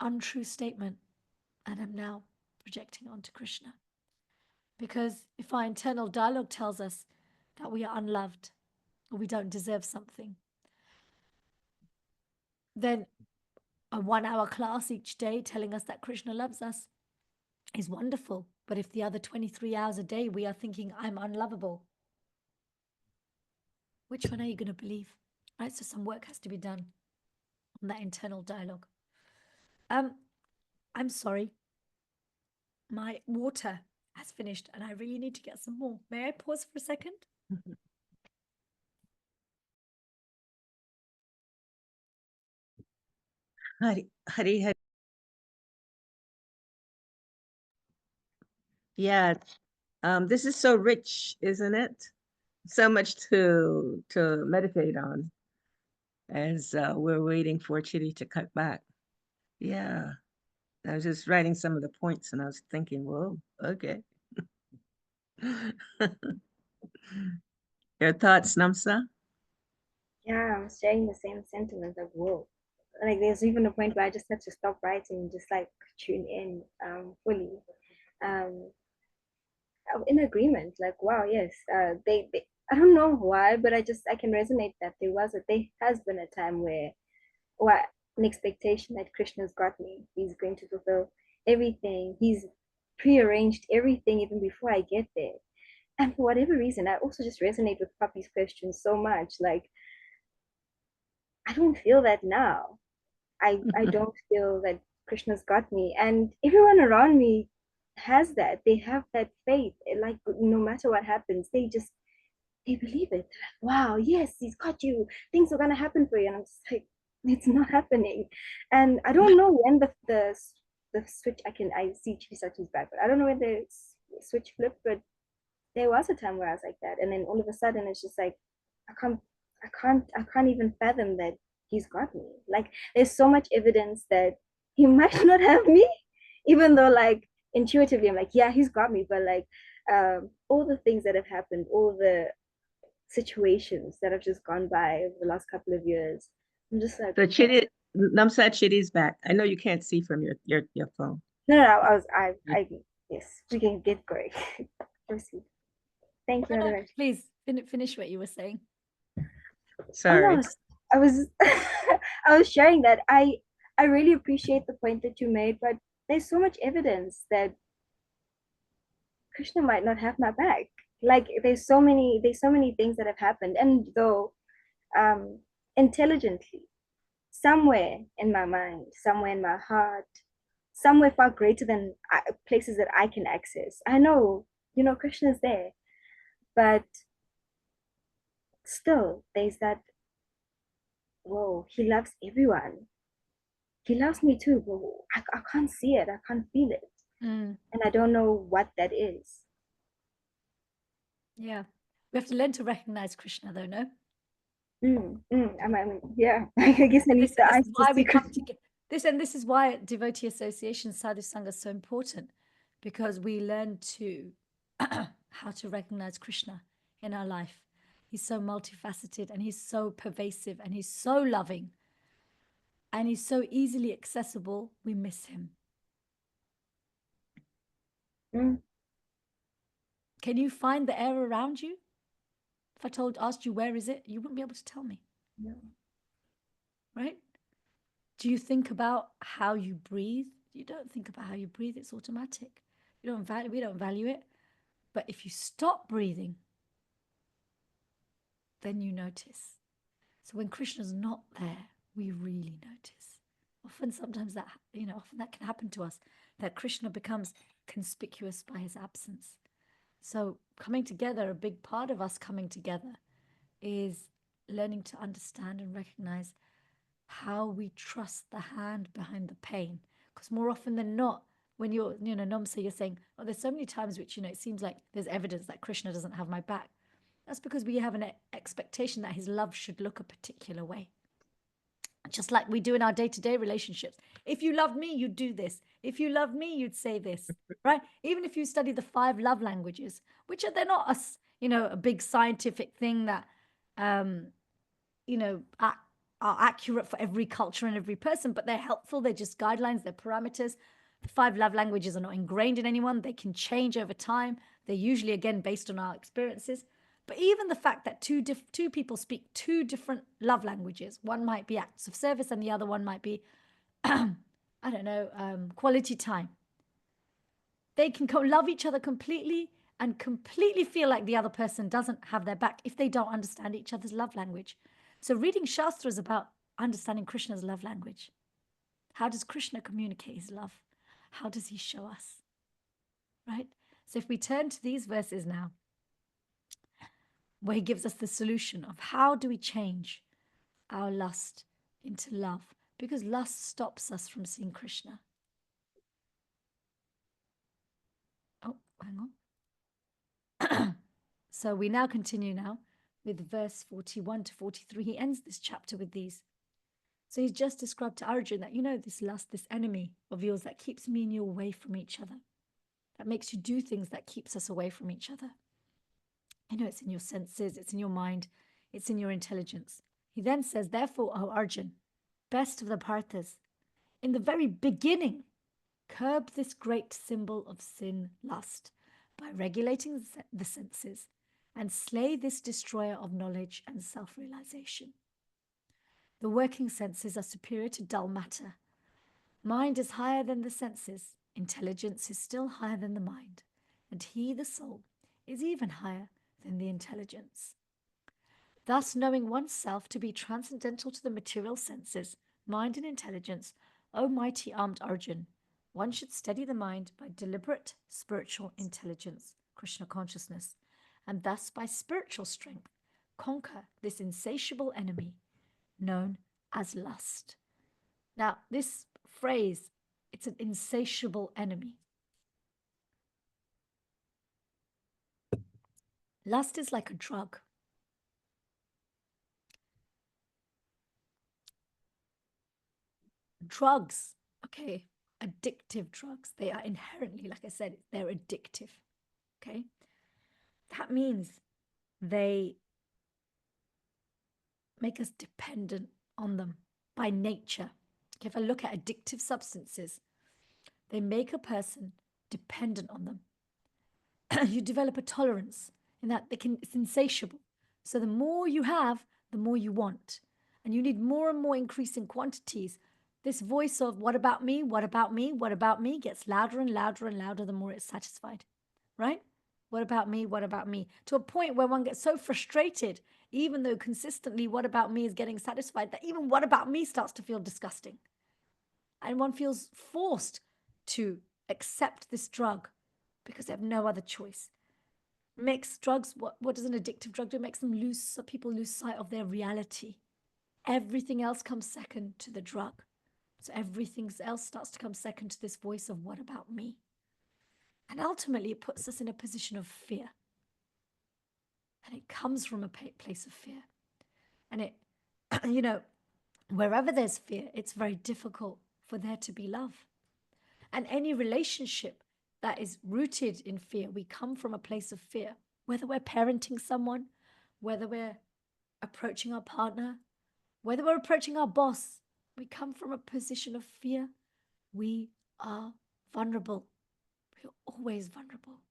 untrue statement and am now projecting onto Krishna? Because if our internal dialogue tells us that we are unloved or we don't deserve something, then a 1-hour class each day telling us that Krishna loves us is wonderful. But if the other 23 hours a day we are thinking I'm unlovable, which one are you going to believe? Right? So some work has to be done on that internal dialogue. I'm sorry. My water has finished and I really need to get some more. May I pause for a second? Hari. Yeah, this is so rich, isn't it? So much to meditate on as we're waiting for Chitty to cut back. Yeah, I was just writing some of the points and I was thinking, whoa, okay. Your thoughts, Namsa? Yeah, I'm sharing the same sentiments. Like, whoa. Like, there's even a point where I just had to stop writing and just like tune in fully. I'm in agreement. Like, wow, yes. They I don't know why, but I can resonate that there has been a time where, what, an expectation that Krishna's got me. He's going to fulfill everything. He's prearranged everything even before I get there. And for whatever reason, I also just resonate with Papi's question so much. Like, I don't feel that now. I don't feel that Krishna's got me. And everyone around me has that. They have that faith. Like, no matter what happens, they believe it. Wow, yes, he's got you. Things are gonna happen for you. And I'm just like, it's not happening. And I don't know when the switch, I see Chisatu's back, but I don't know when the switch flipped, but there was a time where I was like that. And then all of a sudden it's just like, I can't even fathom that he's got me. Like, there's so much evidence that he might not have me, even though like intuitively I'm like, yeah, he's got me. But like all the things that have happened, all the situations that have just gone by over the last couple of years, I'm just like, So Chitty, Namsa, Chitty's back. I know you can't see from your phone. no, yes, we can get going. Proceed. Thank you, No, Nadesh. please finish what you were saying. Sorry. Oh, no, I was I was sharing that I really appreciate the point that you made, but there's so much evidence that Krishna might not have my back. Like, there's so many things that have happened, and though intelligently, somewhere in my mind, somewhere in my heart, somewhere far greater than places that I can access, I know, Krishna's there, but still there's that, whoa, he loves everyone. He loves me too, but I can't see it. I can't feel it. Mm, And I don't know what that is. yeah. We have to learn to recognize Krishna, though, no? I mean, yeah, I guess I need This, the this eyes is to why see we come Krishna. together. This is why devotee association, sadhu sangha is so important, because we learn to how to recognize Krishna in our life. He's so multifaceted and he's so pervasive and he's so loving and he's so easily accessible. We miss him. Mm, Can you find the air around you? If I asked you where is it, you wouldn't be able to tell me, no. right? Do you think about how you breathe? You don't think about how you breathe. It's automatic. We don't value it. But if you stop breathing, then you notice. So when Krishna's not there, we really notice. Sometimes that can happen to us, that Krishna becomes conspicuous by his absence. So coming together, a big part of us coming together is learning to understand and recognize how we trust the hand behind the pain. Because more often than not, when you're, Namsa, you're saying, oh, there's so many times which, it seems like there's evidence that Krishna doesn't have my back. That's because we have an expectation that his love should look a particular way. Just like we do in our day-to-day relationships. If you loved me, you'd do this. If you loved me, you'd say this, right? Even if you study the 5 love languages, which they're not a big scientific thing that, are accurate for every culture and every person, but they're helpful. They're just guidelines, they're parameters. The 5 love languages are not ingrained in anyone. They can change over time. They're usually, again, based on our experiences. But even the fact that two people speak two different love languages, one might be acts of service and the other one might be, I don't know, quality time. They can love each other completely and completely feel like the other person doesn't have their back if they don't understand each other's love language. So reading Shastra is about understanding Krishna's love language. How does Krishna communicate his love? How does he show us? Right? So if we turn to these verses now, where he gives us the solution of how do we change our lust into love? Because lust stops us from seeing Krishna. Oh, hang on. So we now continue now with verse 41 to 43. He ends this chapter with these. So he's just described to Arjun that, you know, this lust, this enemy of yours that keeps me and you away from each other, that makes you do things that keeps us away from each other. You know, it's in your senses, it's in your mind, it's in your intelligence. He then says, therefore, O Arjun, best of the Parthas, in the very beginning, curb this great symbol of sin, lust, by regulating the senses, and slay this destroyer of knowledge and self-realization. The working senses are superior to dull matter. Mind is higher than the senses. Intelligence is still higher than the mind. And he, the soul, is even higher than the intelligence. Thus, knowing oneself to be transcendental to the material senses, mind and intelligence, O mighty armed Arjun, one should steady the mind by deliberate spiritual intelligence, Krishna consciousness, and thus by spiritual strength conquer this insatiable enemy known as lust. Now, this phrase, it's an insatiable enemy. Lust is like a drug. Drugs, okay, addictive drugs, they are inherently, like I said, they're addictive, okay? That means they make us dependent on them by nature. If I look at addictive substances, they make a person dependent on them. You develop a tolerance in that it's insatiable. So the more you have, the more you want. And you need more and more increasing quantities. This voice of what about me, what about me, what about me gets louder and louder and louder the more it's satisfied, right? What about me, what about me? To a point where one gets so frustrated, even though consistently what about me is getting satisfied, that even what about me starts to feel disgusting. And one feels forced to accept this drug because they have no other choice. Makes drugs, what does an addictive drug do? It makes them people lose sight of their reality. Everything else comes second to the drug. So everything else starts to come second to this voice of what about me? And ultimately it puts us in a position of fear. And it comes from a place of fear. And it, you know, wherever there's fear, it's very difficult for there to be love. And any relationship that is rooted in fear, we come from a place of fear, whether we're parenting someone, whether we're approaching our partner, whether we're approaching our boss, we come from a position of fear. We are vulnerable. We're always vulnerable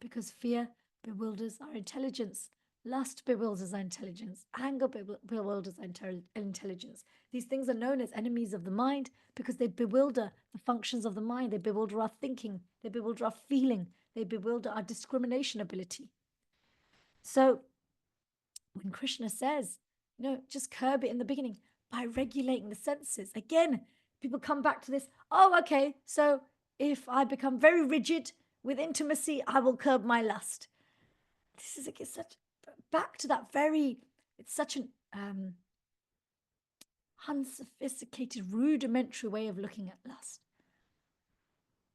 because fear bewilders our intelligence. Lust bewilders our intelligence. Anger bewilders our intelligence. These things are known as enemies of the mind because they bewilder the functions of the mind. They bewilder our thinking. They bewilder our feeling. They bewilder our discrimination ability. So when Krishna says, you know, just curb it in the beginning by regulating the senses. Again, people come back to this. Oh, okay. So if I become very rigid with intimacy, I will curb my lust. This is it's such back to that it's such an unsophisticated, rudimentary way of looking at lust.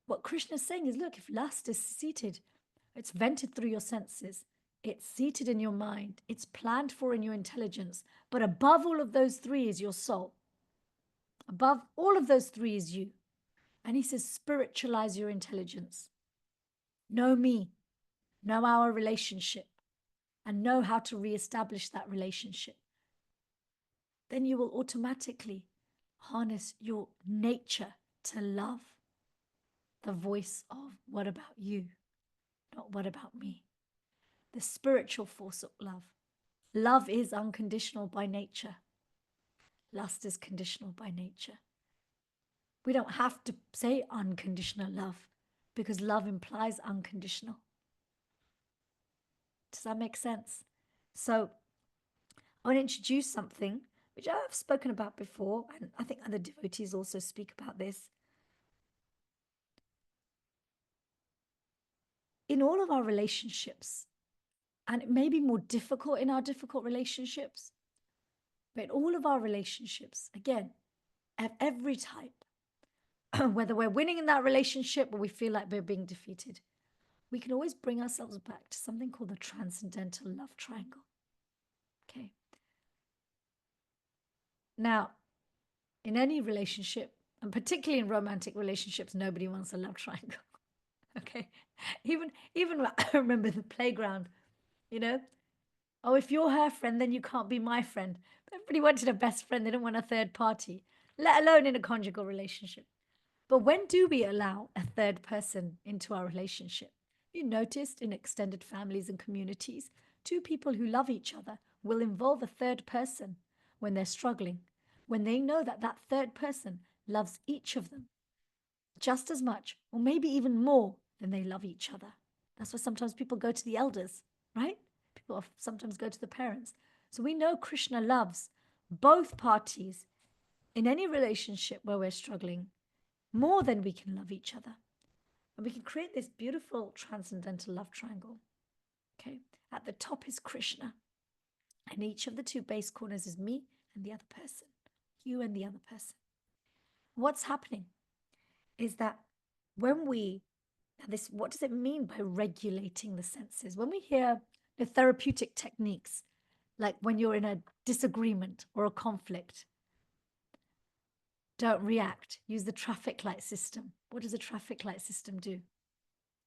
What Krishna is saying is, look, if lust is seated, it's vented through your senses, it's seated in your mind, it's planned for in your intelligence, but above all of those three is your soul. Above all of those three is you. And he says, spiritualize your intelligence. Know me, know our relationship, and know how to reestablish that relationship. Then you will automatically harness your nature to love the voice of what about you, not what about me. the spiritual force of love. Love is unconditional by nature. Lust is conditional by nature. We don't have to say unconditional love because love implies unconditional. Does that make sense? So I want to introduce something which I've spoken about before, and I think other devotees also speak about this. In all of our relationships, and it may be more difficult in our difficult relationships, but in all of our relationships, again, at every type, whether we're winning in that relationship or we feel like we're being defeated, we can always bring ourselves back to something called the transcendental love triangle. Okay. Now, in any relationship, and particularly in romantic relationships, nobody wants a love triangle. Okay. Even I remember the playground, you know, oh, if you're her friend, then you can't be my friend. Everybody wanted a best friend. They didn't want a third party, let alone in a conjugal relationship. But when do we allow a third person into our relationship? You noticed in extended families and communities, two people who love each other will involve a third person when they're struggling, when they know that that third person loves each of them just as much, or maybe even more than they love each other. That's why sometimes people go to the elders, right? People sometimes go to the parents. So we know Krishna loves both parties in any relationship where we're struggling more than we can love each other. And we can create this beautiful transcendental love triangle. Okay. At the top is Krishna. And each of the two base corners is me and the other person. You and the other person. What's happening is that when we, what does it mean by regulating the senses? When we hear the therapeutic techniques, like when you're in a disagreement or a conflict, don't react. Use the traffic light system. What does a traffic light system do?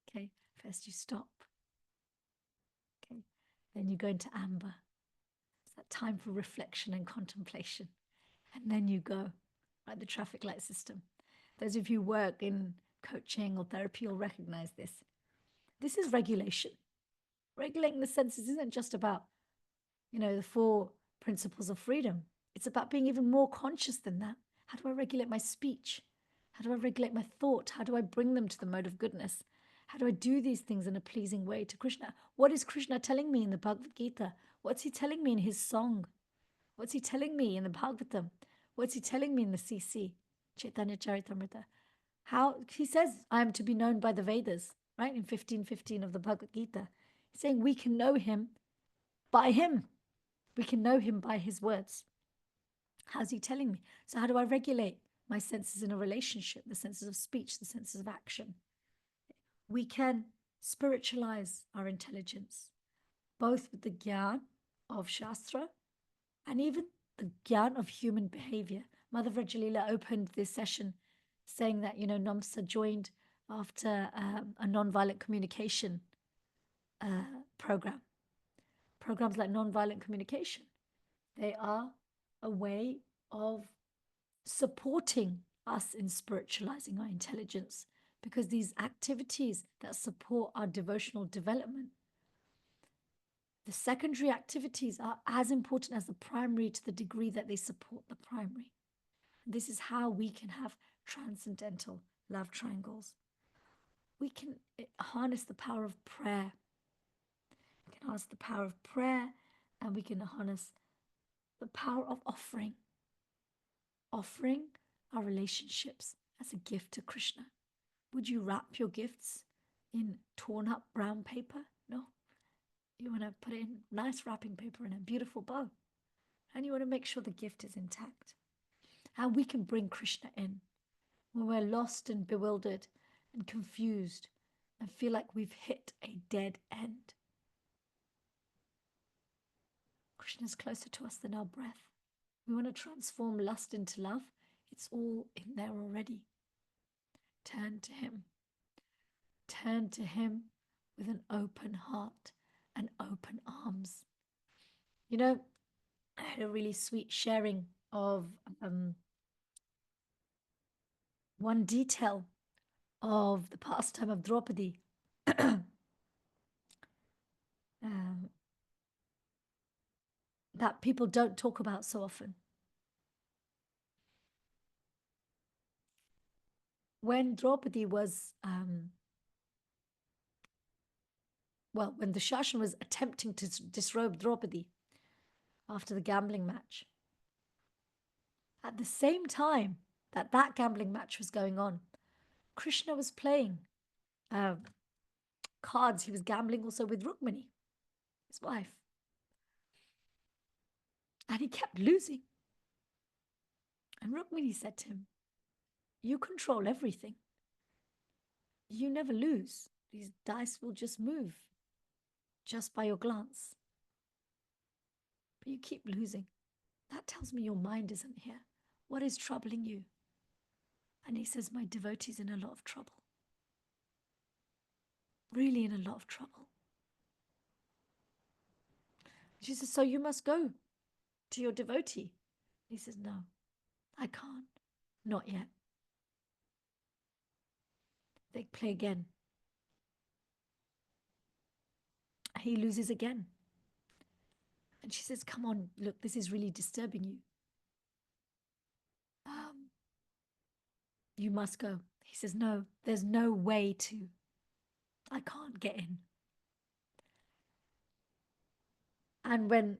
Okay, first you stop. Okay, then you go into amber. It's that time for reflection and contemplation. And then you go, right, the traffic light system. Those of you who work in coaching or therapy will recognize this. This is regulation. Regulating the senses isn't just about, the 4 principles of freedom. It's about being even more conscious than that. How do I regulate my speech? How do I regulate my thought? How do I bring them to the mode of goodness? How do I do these things in a pleasing way to Krishna? What is Krishna telling me in the Bhagavad Gita? What's he telling me in his song? What's he telling me in the Bhagavatam? What's he telling me in the CC, Chaitanya Charitamrita? How he says, I am to be known by the Vedas, right? In 15:15 of the Bhagavad Gita. He's saying we can know him by him. We can know him by his words. How's he telling me? So how do I regulate my senses in a relationship, the senses of speech, the senses of action? We can spiritualize our intelligence, both with the Gyan of Shastra and even the Gyan of human behavior. Mother Vrajalila opened this session saying that, Namsa joined after a nonviolent communication program. Programs like nonviolent communication, they are a way of supporting us in spiritualizing our intelligence, because these activities that support our devotional development, the secondary activities are as important as the primary to the degree that they support the primary. This is how we can have transcendental love triangles. We can harness the power of prayer. We can harness the power of prayer, and we can harness the power of offering our relationships as a gift to Krishna. Would you wrap your gifts in torn up brown paper? No. You want to put it in nice wrapping paper in a beautiful bow. And you want to make sure the gift is intact. And we can bring Krishna in when we're lost and bewildered and confused and feel like we've hit a dead end. Krishna is closer to us than our breath. We want to transform lust into love. It's all in there already. Turn to him. Turn to him with an open heart and open arms. I had a really sweet sharing of one detail of the pastime of Draupadi. that people don't talk about so often. When Draupadi was, when the Shashan was attempting to disrobe Draupadi after the gambling match, at the same time that gambling match was going on, Krishna was playing cards. He was gambling also with Rukmini, his wife. And he kept losing. And Rukmini said to him, "You control everything. You never lose. These dice will just move just by your glance. But you keep losing. That tells me your mind isn't here. What is troubling you?" And he says, "My devotee's in a lot of trouble. Really in a lot of trouble." She says, "So you must go to your devotee." He says, "No, I can't. Not yet." They play again. He loses again. And she says, "Come on, look, this is really disturbing you. You must go." He says, "No, there's no way to. I can't get in." And when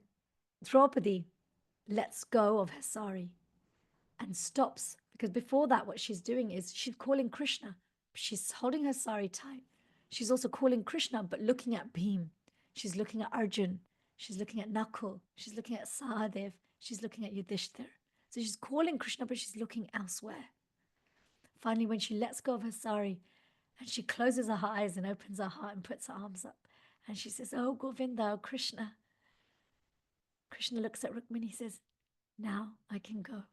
Draupadi lets go of her sari and stops, because before that, what she's doing is she's calling Krishna. She's holding her sari tight. She's also calling Krishna, but looking at Bhim. She's looking at Arjun. She's looking at Nakul. She's looking at Sahadev. She's looking at Yudhishthir. So she's calling Krishna, but she's looking elsewhere. Finally, when she lets go of her sari and she closes her eyes and opens her heart and puts her arms up, and she says, "Oh, Govinda, oh, Krishna." Krishna looks at Rukmini and says, "Now I can go.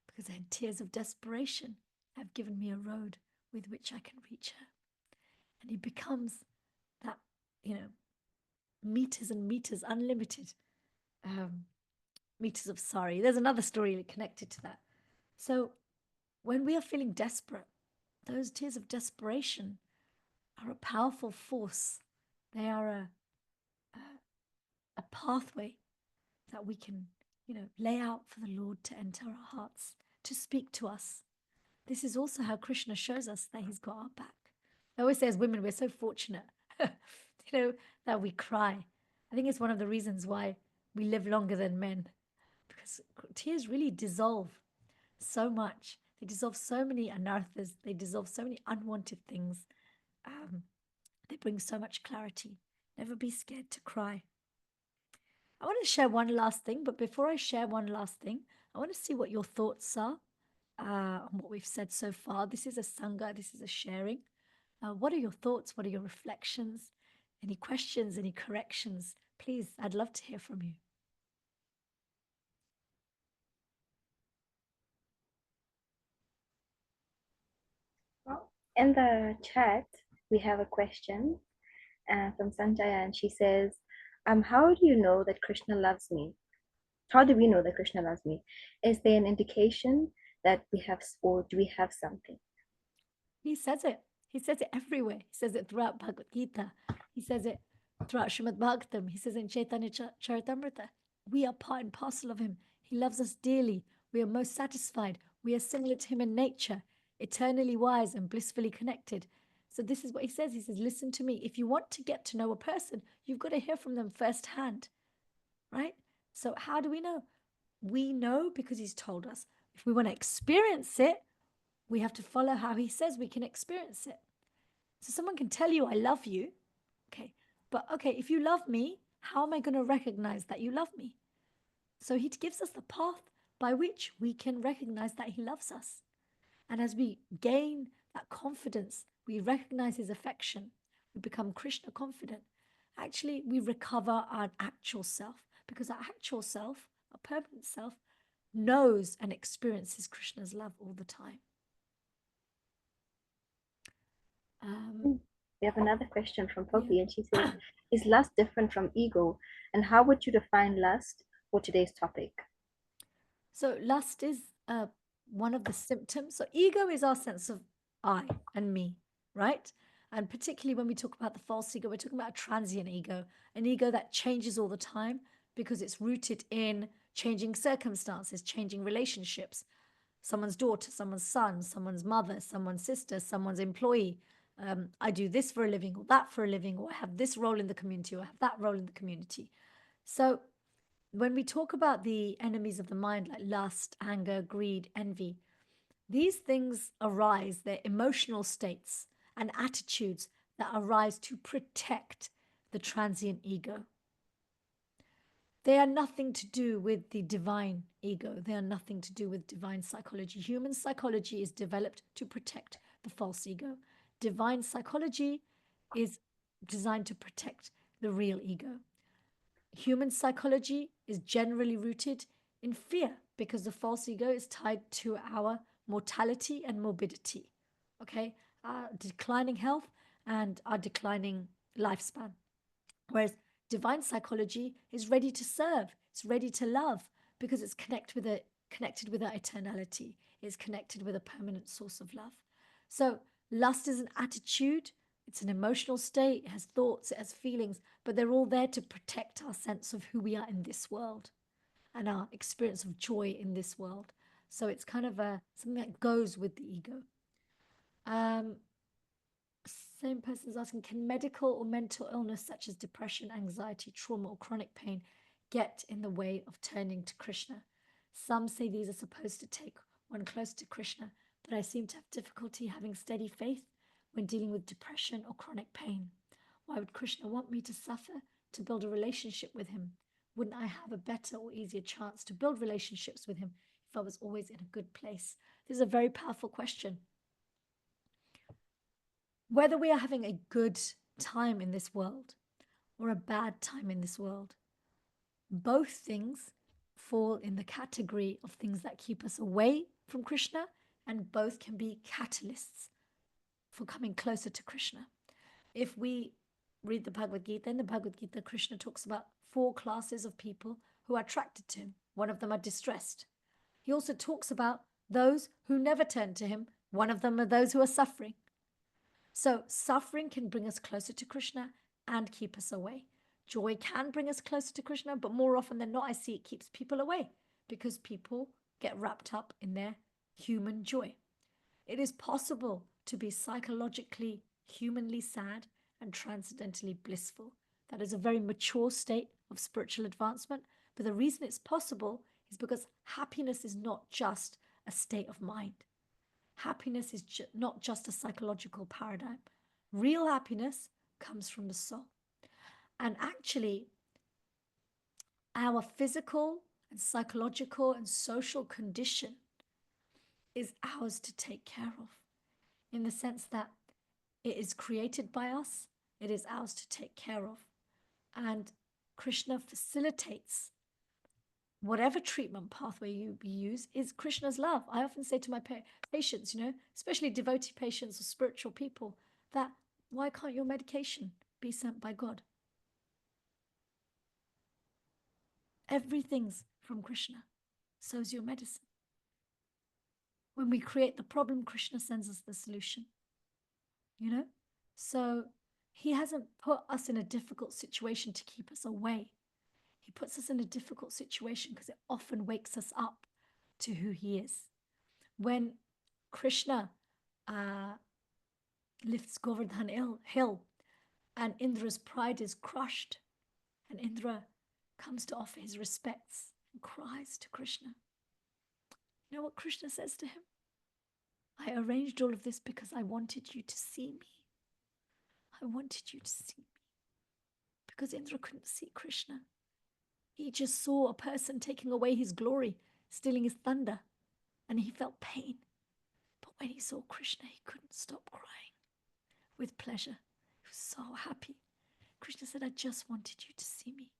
Because her tears of desperation have given me a road with which I can reach her." And he becomes that, meters and meters, unlimited meters of sorry. There's another story connected to that. So when we are feeling desperate, those tears of desperation are a powerful force. They are a pathway that we can, lay out for the Lord to enter our hearts, to speak to us. This is also how Krishna shows us that he's got our back. I always say as women, we're so fortunate, that we cry. I think it's one of the reasons why we live longer than men, because tears really dissolve so much. They dissolve so many anarthas. They dissolve so many unwanted things. They bring so much clarity. Never be scared to cry. I want to share one last thing, but before I share one last thing, I want to see what your thoughts are on what we've said so far. This is a sangha, this is a sharing. What are your thoughts? What are your reflections? Any questions, any corrections? Please, I'd love to hear from you. Well, in the chat, we have a question from Sanjaya, and she says, "How do you know that Krishna loves me? How do we know that Krishna loves me? Is there an indication that we have, or do we have something?" He says it. He says it everywhere. He says it throughout Bhagavad Gita. He says it throughout Srimad Bhagavatam. He says it in Chaitanya Charitamrita. We are part and parcel of him. He loves us dearly. We are most satisfied. We are similar to him in nature, eternally wise and blissfully connected. So this is what he says. He says, "Listen to me. If you want to get to know a person, you've got to hear from them firsthand." Right? So how do we know? We know because he's told us. If we want to experience it, we have to follow how he says we can experience it. So someone can tell you, "I love you." Okay. But okay, if you love me, how am I going to recognize that you love me? So he gives us the path by which we can recognize that he loves us. And as we gain that confidence, we recognize his affection, we become Krishna confident. Actually, we recover our actual self, because our actual self, our permanent self, knows and experiences Krishna's love all the time. We have another question from Poppy, and she says, "Is lust different from ego? And how would you define lust for today's topic?" So lust is one of the symptoms. So ego is our sense of I and me, right? And particularly when we talk about the false ego, we're talking about a transient ego, an ego that changes all the time because it's rooted in changing circumstances, changing relationships. Someone's daughter, someone's son, someone's mother, someone's sister, someone's employee. I do this for a living or that for a living, or I have this role in the community or I have that role in the community. So when we talk about the enemies of the mind, like lust, anger, greed, envy, these things arise, they're emotional states and attitudes that arise to protect the transient ego. They are nothing to do with the divine ego. They are nothing to do with divine psychology. Human psychology is developed to protect the false ego. Divine psychology is designed to protect the real ego. Human psychology is generally rooted in fear because the false ego is tied to our mortality and morbidity, okay? Our declining health and our declining lifespan. Whereas divine psychology is ready to serve, it's ready to love because it's connected with our eternality. It's connected with a permanent source of love. So lust is an attitude, it's an emotional state, it has thoughts, it has feelings, but they're all there to protect our sense of who we are in this world and our experience of joy in this world. So it's kind of something that goes with the ego. Same person is asking, can medical or mental illness such as depression, anxiety, trauma, or chronic pain get in the way of turning to Krishna? Some say these are supposed to take one close to Krishna, but I seem to have difficulty having steady faith when dealing with depression or chronic pain. Why would Krishna want me to suffer to build a relationship with him? Wouldn't I have a better or easier chance to build relationships with him if I was always in a good place? This is a very powerful question. Whether we are having a good time in this world or a bad time in this world, both things fall in the category of things that keep us away from Krishna, and both can be catalysts for coming closer to Krishna. If we read the Bhagavad Gita, in the Bhagavad Gita, Krishna talks about 4 classes of people who are attracted to him. One of them are distressed. He also talks about those who never turn to him. One of them are those who are suffering. So suffering can bring us closer to Krishna and keep us away. Joy can bring us closer to Krishna, but more often than not, I see it keeps people away because people get wrapped up in their human joy. It is possible to be psychologically, humanly sad and transcendentally blissful. That is a very mature state of spiritual advancement. But the reason it's possible is because happiness is not just a state of mind. Happiness is not just a psychological paradigm. Real happiness comes from the soul. And actually, our physical and psychological and social condition is ours to take care of, in the sense that it is created by us, it is ours to take care of. And Krishna facilitates whatever treatment pathway you use is Krishna's love. I often say to my patients, especially devotee patients or spiritual people, that why can't your medication be sent by God? Everything's from Krishna. So is your medicine. When we create the problem, Krishna sends us the solution. So he hasn't put us in a difficult situation to keep us away. He puts us in a difficult situation because it often wakes us up to who he is. When Krishna lifts Govardhan hill and Indra's pride is crushed, and Indra comes to offer his respects and cries to Krishna. You know what Krishna says to him? I arranged all of this because I wanted you to see me. I wanted you to see me. Because Indra couldn't see Krishna. He just saw a person taking away his glory, stealing his thunder, and he felt pain. But when he saw Krishna, he couldn't stop crying with pleasure. He was so happy. Krishna said, I just wanted you to see me.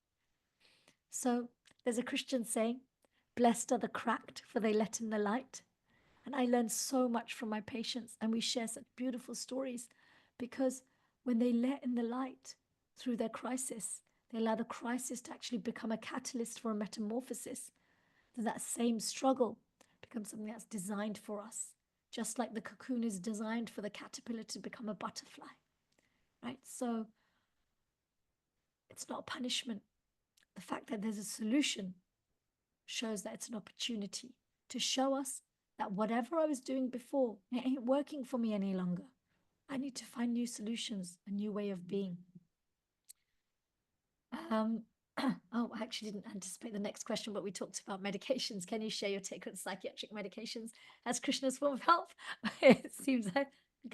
So there's a Christian saying, blessed are the cracked, for they let in the light. And I learned so much from my patients, and we share such beautiful stories, because when they let in the light through their crisis, they allow the crisis to actually become a catalyst for a metamorphosis. Then that same struggle becomes something that's designed for us, just like the cocoon is designed for the caterpillar to become a butterfly. right? So it's not punishment. The fact that there's a solution shows that it's an opportunity to show us that whatever I was doing before, it ain't working for me any longer. I need to find new solutions, a new way of being. Oh, I actually didn't anticipate the next question, but we talked about medications. Can you share your take on psychiatric medications as Krishna's form of help? It seems like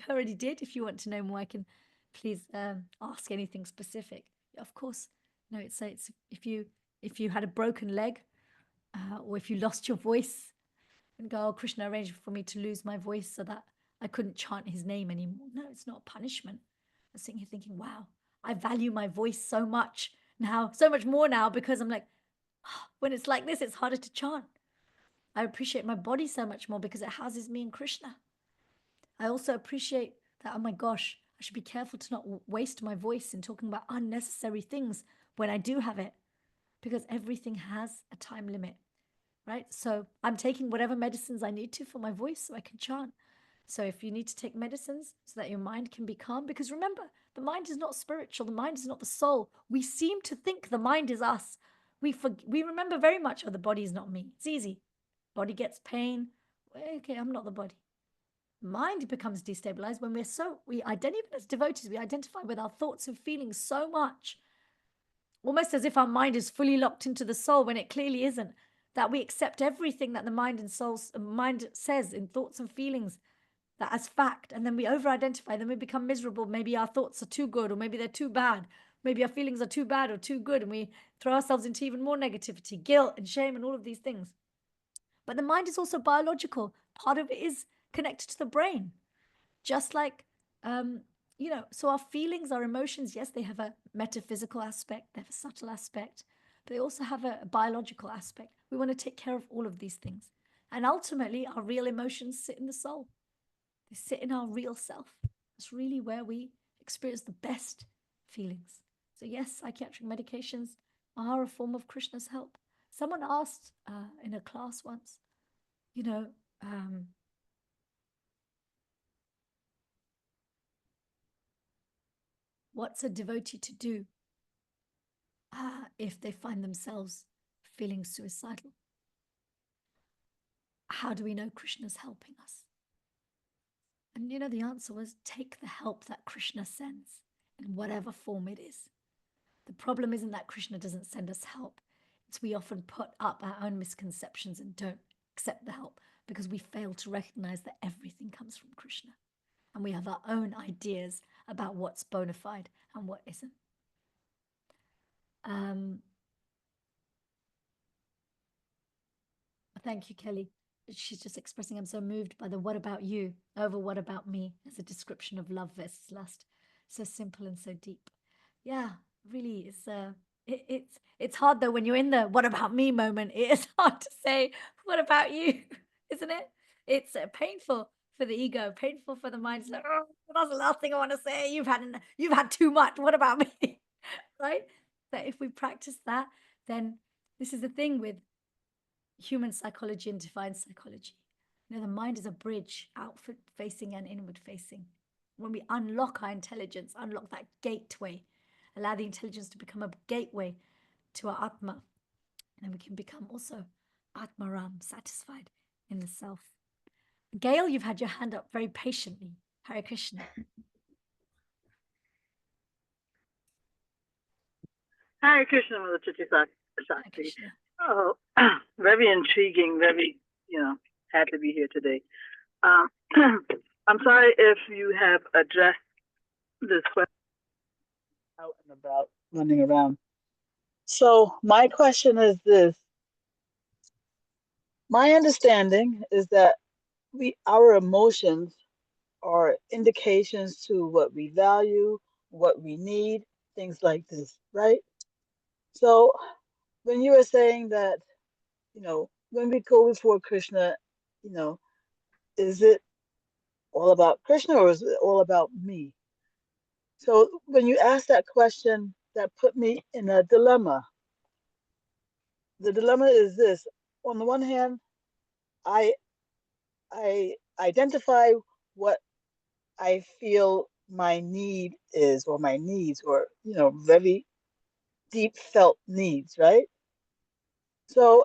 I already did. If you want to know more, I can please ask anything specific. Of course, no. It's if you had a broken leg, or if you lost your voice, and go, oh, Krishna arranged for me to lose my voice so that I couldn't chant his name anymore. No, it's not punishment. I'm sitting here thinking, wow, I value my voice so much now, so much more now, because I'm like, oh, when it's like this, it's harder to chant. I appreciate my body so much more because it houses me in Krishna. I also appreciate that, oh my gosh, I should be careful to not waste my voice in talking about unnecessary things when I do have it, because everything has a time limit, right? So I'm taking whatever medicines I need to for my voice so I can chant. So if you need to take medicines so that your mind can be calm, because remember, the mind is not spiritual, the mind is not the soul. We seem to think the mind is us. We remember very much, oh, the body is not me. It's easy. Body gets pain. Okay, I'm not the body. Mind becomes destabilized when we identify, even as devotees, we identify with our thoughts and feelings so much, almost as if our mind is fully locked into the soul when it clearly isn't, that we accept everything that the mind says in thoughts and feelings that as fact, and then we over-identify, then we become miserable. Maybe our thoughts are too good, or maybe they're too bad. Maybe our feelings are too bad or too good, and we throw ourselves into even more negativity, guilt and shame and all of these things. But the mind is also biological. Part of it is connected to the brain. Just like, so our feelings, our emotions, yes, they have a metaphysical aspect, they have a subtle aspect, but they also have a biological aspect. We want to take care of all of these things. And ultimately, our real emotions sit in the soul. They sit in our real self. That's really where we experience the best feelings. So yes, psychiatric medications are a form of Krishna's help. Someone asked in a class once, what's a devotee to do if they find themselves feeling suicidal? How do we know Krishna's helping us? And the answer was, take the help that Krishna sends in whatever form it is. The problem isn't that Krishna doesn't send us help. It's we often put up our own misconceptions and don't accept the help because we fail to recognize that everything comes from Krishna. And we have our own ideas about what's bona fide and what isn't. Thank you, Kelly. She's just expressing, I'm so moved by the what about you over what about me as a description of love versus lust. So simple and so deep. Yeah, really, it's hard though when you're in the what about me moment. It is hard to say what about you, isn't it? It's painful for the ego, painful for the mind. It's like, oh, that's the last thing I want to say. You've had too much. What about me? Right? But if we practice that, then this is the thing with human psychology and divine psychology. The mind is a bridge, outward facing and inward facing. When we unlock our intelligence, unlock that gateway, allow the intelligence to become a gateway to our Atma, then we can become also Atmaram, satisfied in the self. Gail, you've had your hand up very patiently. Hare Krishna. Hare Krishna, Mother Chitti Hare Shakti. Krishna. Oh, very intriguing, very, had to be here today. I'm sorry if you have addressed this question out and about, running around. So my question is this. My understanding is that our emotions are indications to what we value, what we need, things like this, right? So when you were saying that, when we go before Krishna, is it all about Krishna or is it all about me? So when you asked that question, that put me in a dilemma. The dilemma is this. On the one hand, I identify what I feel my need is, or my needs, or, very deep felt needs, right? So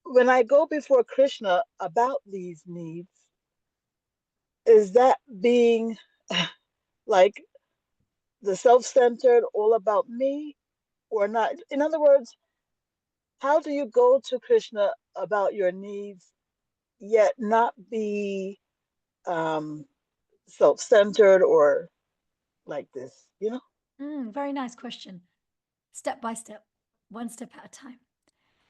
when I go before Krishna about these needs, is that being like the self-centered, all about me, or not? In other words, how do you go to Krishna about your needs yet not be um, self-centered or like this? Very nice question. Step by step, one step at a time.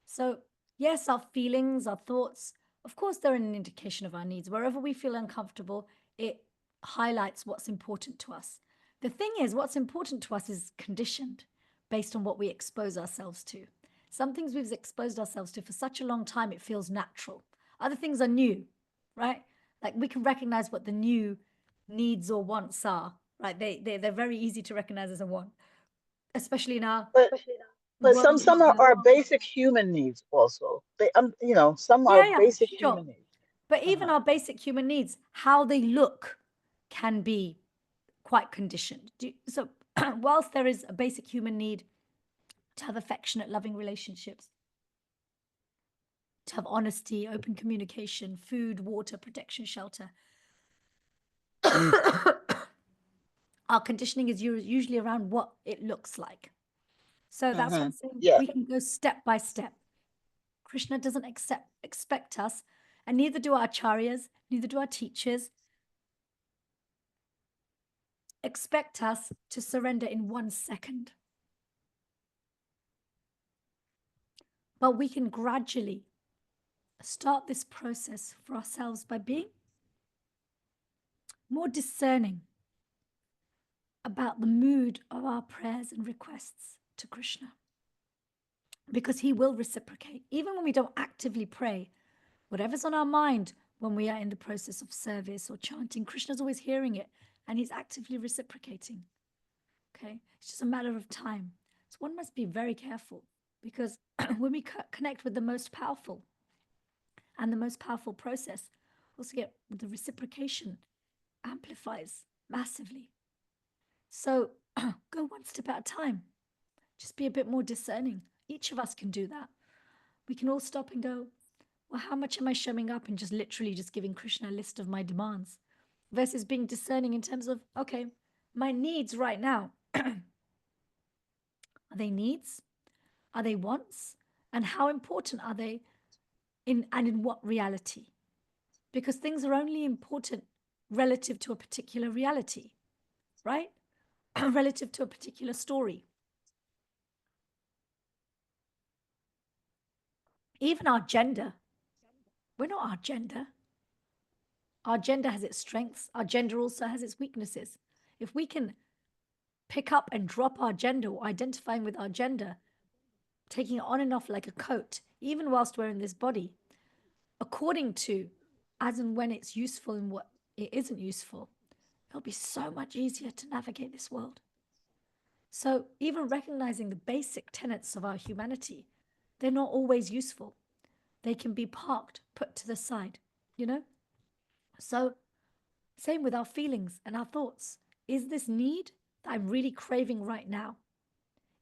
So, yes, our feelings, our thoughts, of course, they're an indication of our needs. Wherever we feel uncomfortable, it highlights what's important to us. The thing is, what's important to us is conditioned based on what we expose ourselves to. Some things we've exposed ourselves to for such a long time, it feels natural. Other things are new, right? Like we can recognize what the new needs or wants are, right? They're very easy to recognize as a want, especially in our But but world. some are basic human needs also. Some are Yeah, basic sure. human needs. But even Uh-huh. our basic human needs, how they look, can be quite conditioned. So, whilst there is a basic human need to have affectionate, loving relationships, to have honesty, open communication, food, water, protection, shelter, our conditioning is usually around what it looks like. So that's what I'm saying. Yeah. We can go step by step. Krishna doesn't expect us, and neither do our acharyas, neither do our teachers, expect us to surrender in 1 second. But we can gradually start this process for ourselves by being more discerning about the mood of our prayers and requests to Krishna. Because he will reciprocate. Even when we don't actively pray, whatever's on our mind when we are in the process of service or chanting, Krishna's always hearing it and he's actively reciprocating. Okay? It's just a matter of time. So one must be very careful because when we connect with the most powerful and the most powerful process, also get the reciprocation amplifies massively. So go one step at a time. Just be a bit more discerning. Each of us can do that. We can all stop and go, well, how much am I showing up and just literally just giving Krishna a list of my demands versus being discerning in terms of, okay, my needs right now. Are they needs? Are they wants? And how important are they in what reality? Because things are only important relative to a particular reality, right? Relative to a particular story. Even our gender, we're not our gender. Our gender has its strengths. Our gender also has its weaknesses. If we can pick up and drop our gender or identifying with our gender, taking it on and off like a coat, even whilst we're in this body, according to as and when it's useful and what it isn't useful, it'll be so much easier to navigate this world. So even recognizing the basic tenets of our humanity, they're not always useful. They can be parked, put to the side, you know? So same with our feelings and our thoughts. Is this need that I'm really craving right now?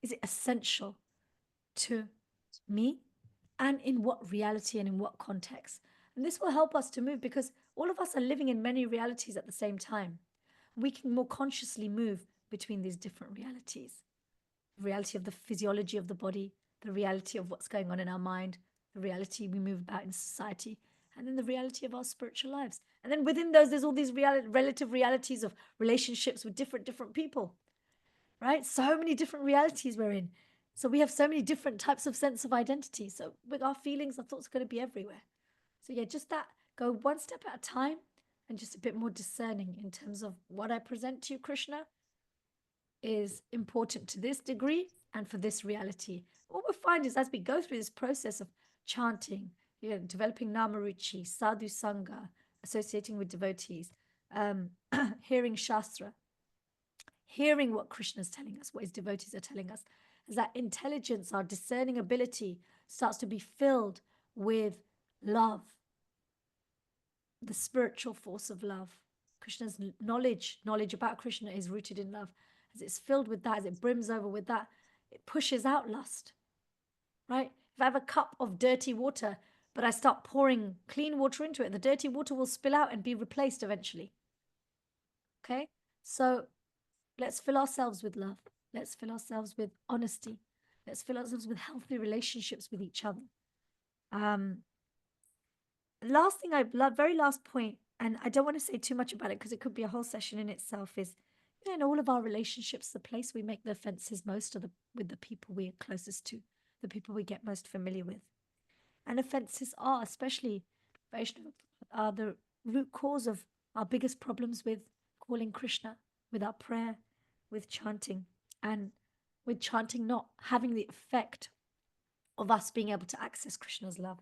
Is it essential to me? And in what reality and in what context? And this will help us to move because all of us are living in many realities at the same time. We can more consciously move between these different realities. The reality of the physiology of the body, the reality of what's going on in our mind, the reality we move about in society, and then the reality of our spiritual lives. And then within those, there's all these relative realities of relationships with different people, right? So many different realities we're in. So we have so many different types of sense of identity. So with our feelings, our thoughts are going to be everywhere. So yeah, just that, go one step at a time and just a bit more discerning in terms of what I present to you, Krishna, is important to this degree and for this reality. What we'll find is as we go through this process of chanting, developing Namaruchi, Sadhu Sangha, associating with devotees, hearing Shastra, hearing what Krishna is telling us, what his devotees are telling us, is that intelligence, our discerning ability starts to be filled with love, the spiritual force of love. Krishna's knowledge about Krishna is rooted in love. As it's filled with that, as it brims over with that, it pushes out lust, right? If I have a cup of dirty water, but I start pouring clean water into it, the dirty water will spill out and be replaced eventually. Okay? So let's fill ourselves with love. Let's fill ourselves with honesty. Let's fill ourselves with healthy relationships with each other. Last thing, very last point, and I don't want to say too much about it because it could be a whole session in itself, is, you know, in all of our relationships, the place we make the offenses most are with the people we're closest to, the people we get most familiar with. And offenses are, especially Vaishnava, are the root cause of our biggest problems with calling Krishna, with our prayer, with chanting, and with chanting not having the effect of us being able to access Krishna's love.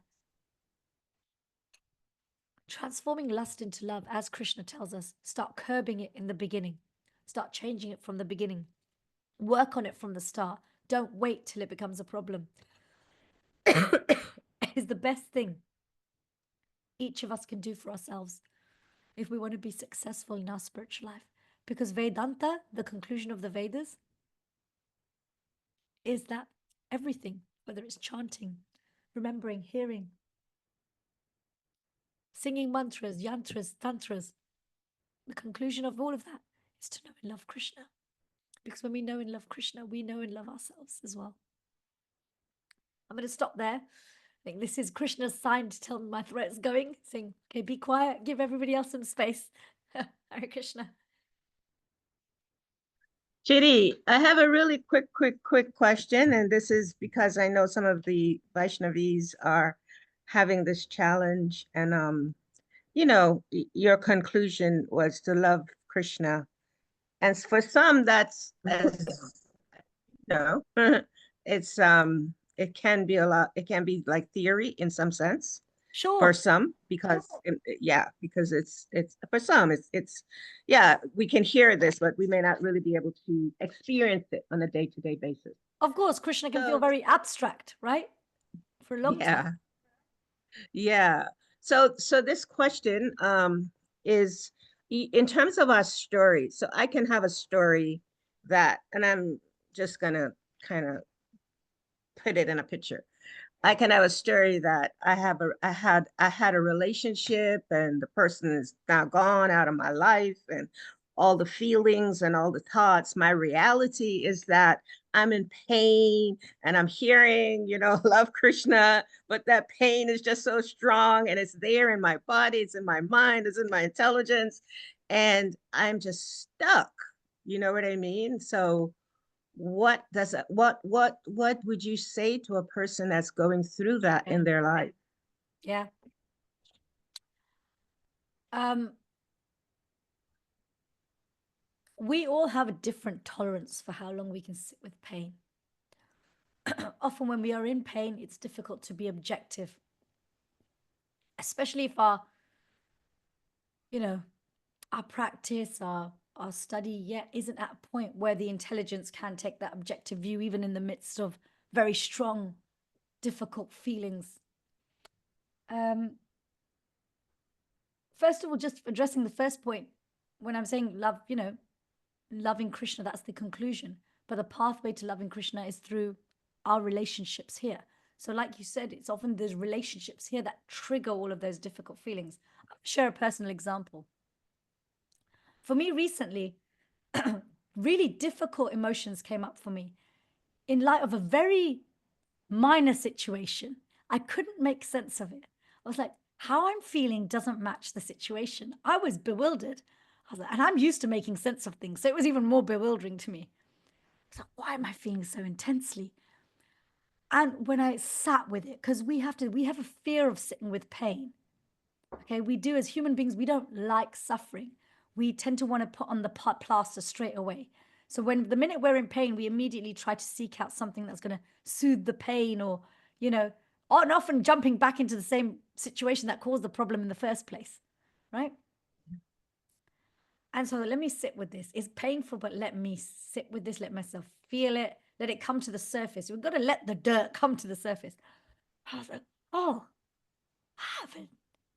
Transforming lust into love, as Krishna tells us, start curbing it in the beginning. Start changing it from the beginning. Work on it from the start. Don't wait till it becomes a problem. Is the best thing each of us can do for ourselves if we want to be successful in our spiritual life. Because Vedanta, the conclusion of the Vedas, is that everything, whether it's chanting, remembering, hearing, singing mantras, yantras, tantras, the conclusion of all of that is to know and love Krishna. Because when we know and love Krishna, we know and love ourselves as well. I'm going to stop there. I think this is Krishna's sign to tell me my throat's going, saying, okay, be quiet, give everybody else some space. Hare Krishna. Chidi, I have a really quick question, and this is because I know some of the Vaishnavis are having this challenge, and you know, your conclusion was to love Krishna, and for some, that's as you know, it's it can be a lot. It can be like theory in some sense. Sure. For some, because yeah, because it's for some it's yeah, we can hear this, but we may not really be able to experience it on a day-to-day basis. Of course, Krishna can feel So very abstract, right? For a long time. Yeah. So this question is in terms of our story. So I can have a story that, and I'm just gonna kind of put it in a picture. I can have a story that I had a relationship and the person is now gone out of my life, and all the feelings and all the thoughts. My reality is that I'm in pain and I'm hearing, you know, love Krishna, but that pain is just so strong and it's there in my body, it's in my mind, it's in my intelligence, and I'm just stuck. You know what I mean? So what does it, what would you say to a person that's going through that in their life? Yeah. We all have a different tolerance for how long we can sit with pain. Often when we are in pain, it's difficult to be objective, especially if our, you know, our practice, our study yet isn't at a point where the intelligence can take that objective view, even in the midst of very strong, difficult feelings. First of all, just addressing the first point, when I'm saying love, you know, loving Krishna, that's the conclusion. But the pathway to loving Krishna is through our relationships here. So like you said, it's often those relationships here that trigger all of those difficult feelings. I'll share a personal example. For me recently, really difficult emotions came up for me in light of a very minor situation. I couldn't make sense of it. I was like, how I'm feeling doesn't match the situation. I was bewildered. I was like, and I'm used to making sense of things. So it was even more bewildering to me. I was like, why am I feeling so intensely? And when I sat with it, because we have a fear of sitting with pain. Okay, we do as human beings, we don't like suffering. We tend to want to put on the plaster straight away. So when the minute we're in pain, we immediately try to seek out something that's going to soothe the pain, or, you know, and often jumping back into the same situation that caused the problem in the first place, right? And so let me sit with this. It's painful, but let me sit with this, let myself feel it, let it come to the surface. We've got to let the dirt come to the surface. I was like, oh, I have a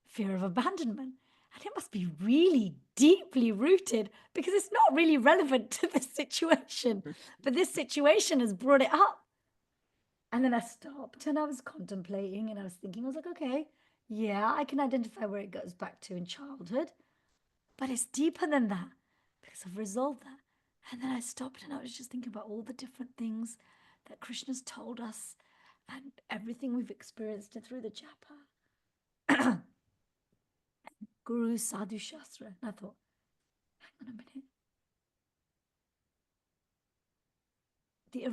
fear of abandonment. And it must be really deeply rooted because it's not really relevant to this situation. But this situation has brought it up. And then I stopped and I was contemplating and I was thinking, I was like, okay, yeah, I can identify where it goes back to in childhood, but it's deeper than that because I've resolved that. And then I stopped and I was just thinking about all the different things that Krishna's told us and everything we've experienced through the japa. Guru Sadhu Shastra. And I thought, hang on a minute. The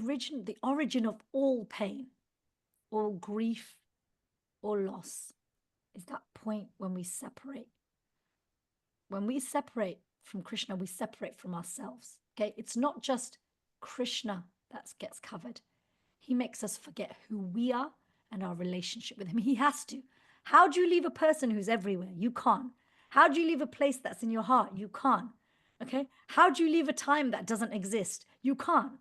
origin of all pain, all grief, all loss is that point when we separate. When we separate from Krishna, we separate from ourselves. Okay, it's not just Krishna that gets covered. He makes us forget who we are and our relationship with him. He has to. How do you leave a person who's everywhere? You can't. How do you leave a place that's in your heart? You can't. Okay, how do you leave a time that doesn't exist? You can't.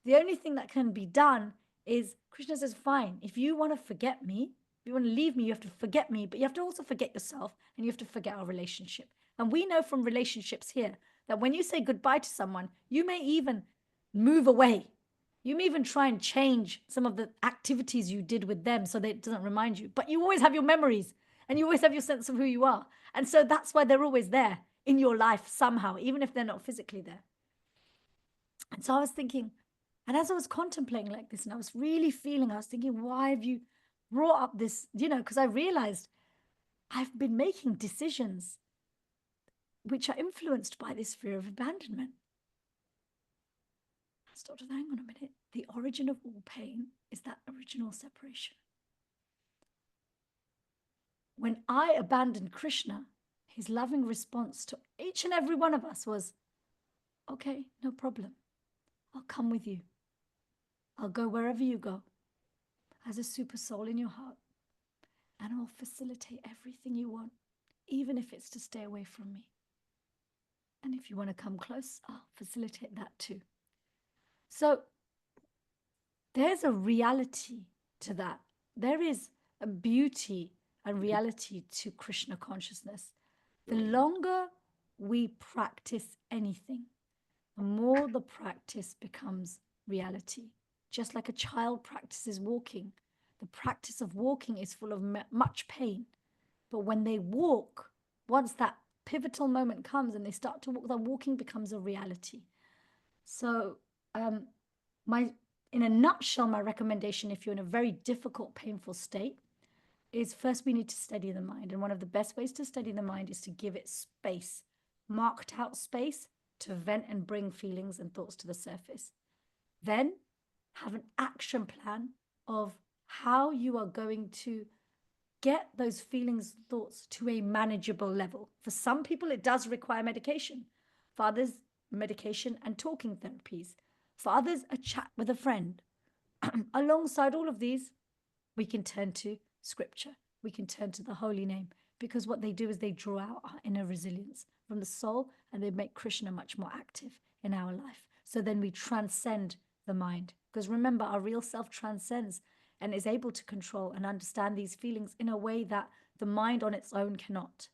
The only thing that can be done is Krishna says, fine, if you want to forget me, if you want to leave me, you have to forget me, but you have to also forget yourself and you have to forget our relationship. And we know from relationships here that when you say goodbye to someone, you may even move away. You may even try and change some of the activities you did with them so that it doesn't remind you. But you always have your memories and you always have your sense of who you are. And so that's why they're always there in your life somehow, even if they're not physically there. And so I was thinking, and as I was contemplating like this, and I was really feeling, I was thinking, why have you brought up this, because I realized I've been making decisions which are influenced by this fear of abandonment. I stopped and hang on a minute. The origin of all pain is that original separation. When I abandoned Krishna, his loving response to each and every one of us was, okay, no problem. I'll come with you. I'll go wherever you go as a super soul in your heart. And I'll facilitate everything you want, even if it's to stay away from me. And if you want to come close, I'll facilitate that too. So there's a reality to that. There is a beauty and reality to Krishna consciousness. The longer we practice anything, the more the practice becomes reality. Just like a child practices walking, the practice of walking is full of much pain. But when they walk, once that pivotal moment comes and they start to walk, the walking becomes a reality. So in a nutshell, my recommendation, if you're in a very difficult, painful state, is first we need to steady the mind. And one of the best ways to steady the mind is to give it space, marked out space to vent and bring feelings and thoughts to the surface. Then have an action plan of how you are going to get those feelings, thoughts to a manageable level. For some people, it does require medication. For others, medication and talking therapies. For others, a chat with a friend. Alongside all of these, we can turn to scripture. We can turn to the holy name, because what they do is they draw out our inner resilience from the soul and they make Krishna much more active in our life. So then we transcend the mind, because remember, our real self transcends and is able to control and understand these feelings in a way that the mind on its own cannot.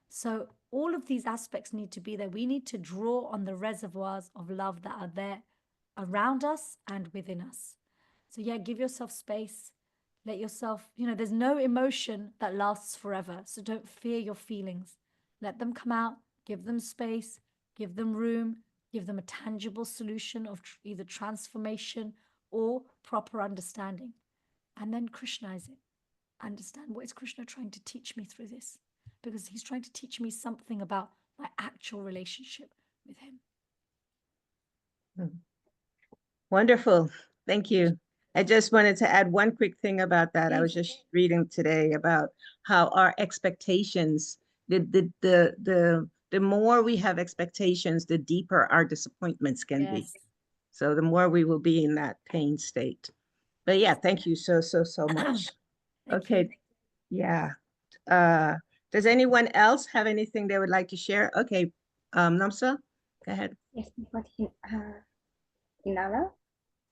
So all of these aspects need to be there. We need to draw on the reservoirs of love that are there around us and within us. So yeah, give yourself space. Let yourself, there's no emotion that lasts forever. So don't fear your feelings. Let them come out, give them space, give them room, give them a tangible solution of either transformation or proper understanding. And then Krishnaize it. Understand, what is Krishna trying to teach me through this? Because he's trying to teach me something about my actual relationship with him. Wonderful. Thank you. I just wanted to add one quick thing about that. I was just reading today about how our expectations, the more we have expectations, the deeper our disappointments can be. So the more we will be in that pain state. But yeah, thank you so much. Okay. Yeah. Does anyone else have anything they would like to share? Okay. Namsa, go ahead. Yes, Inara.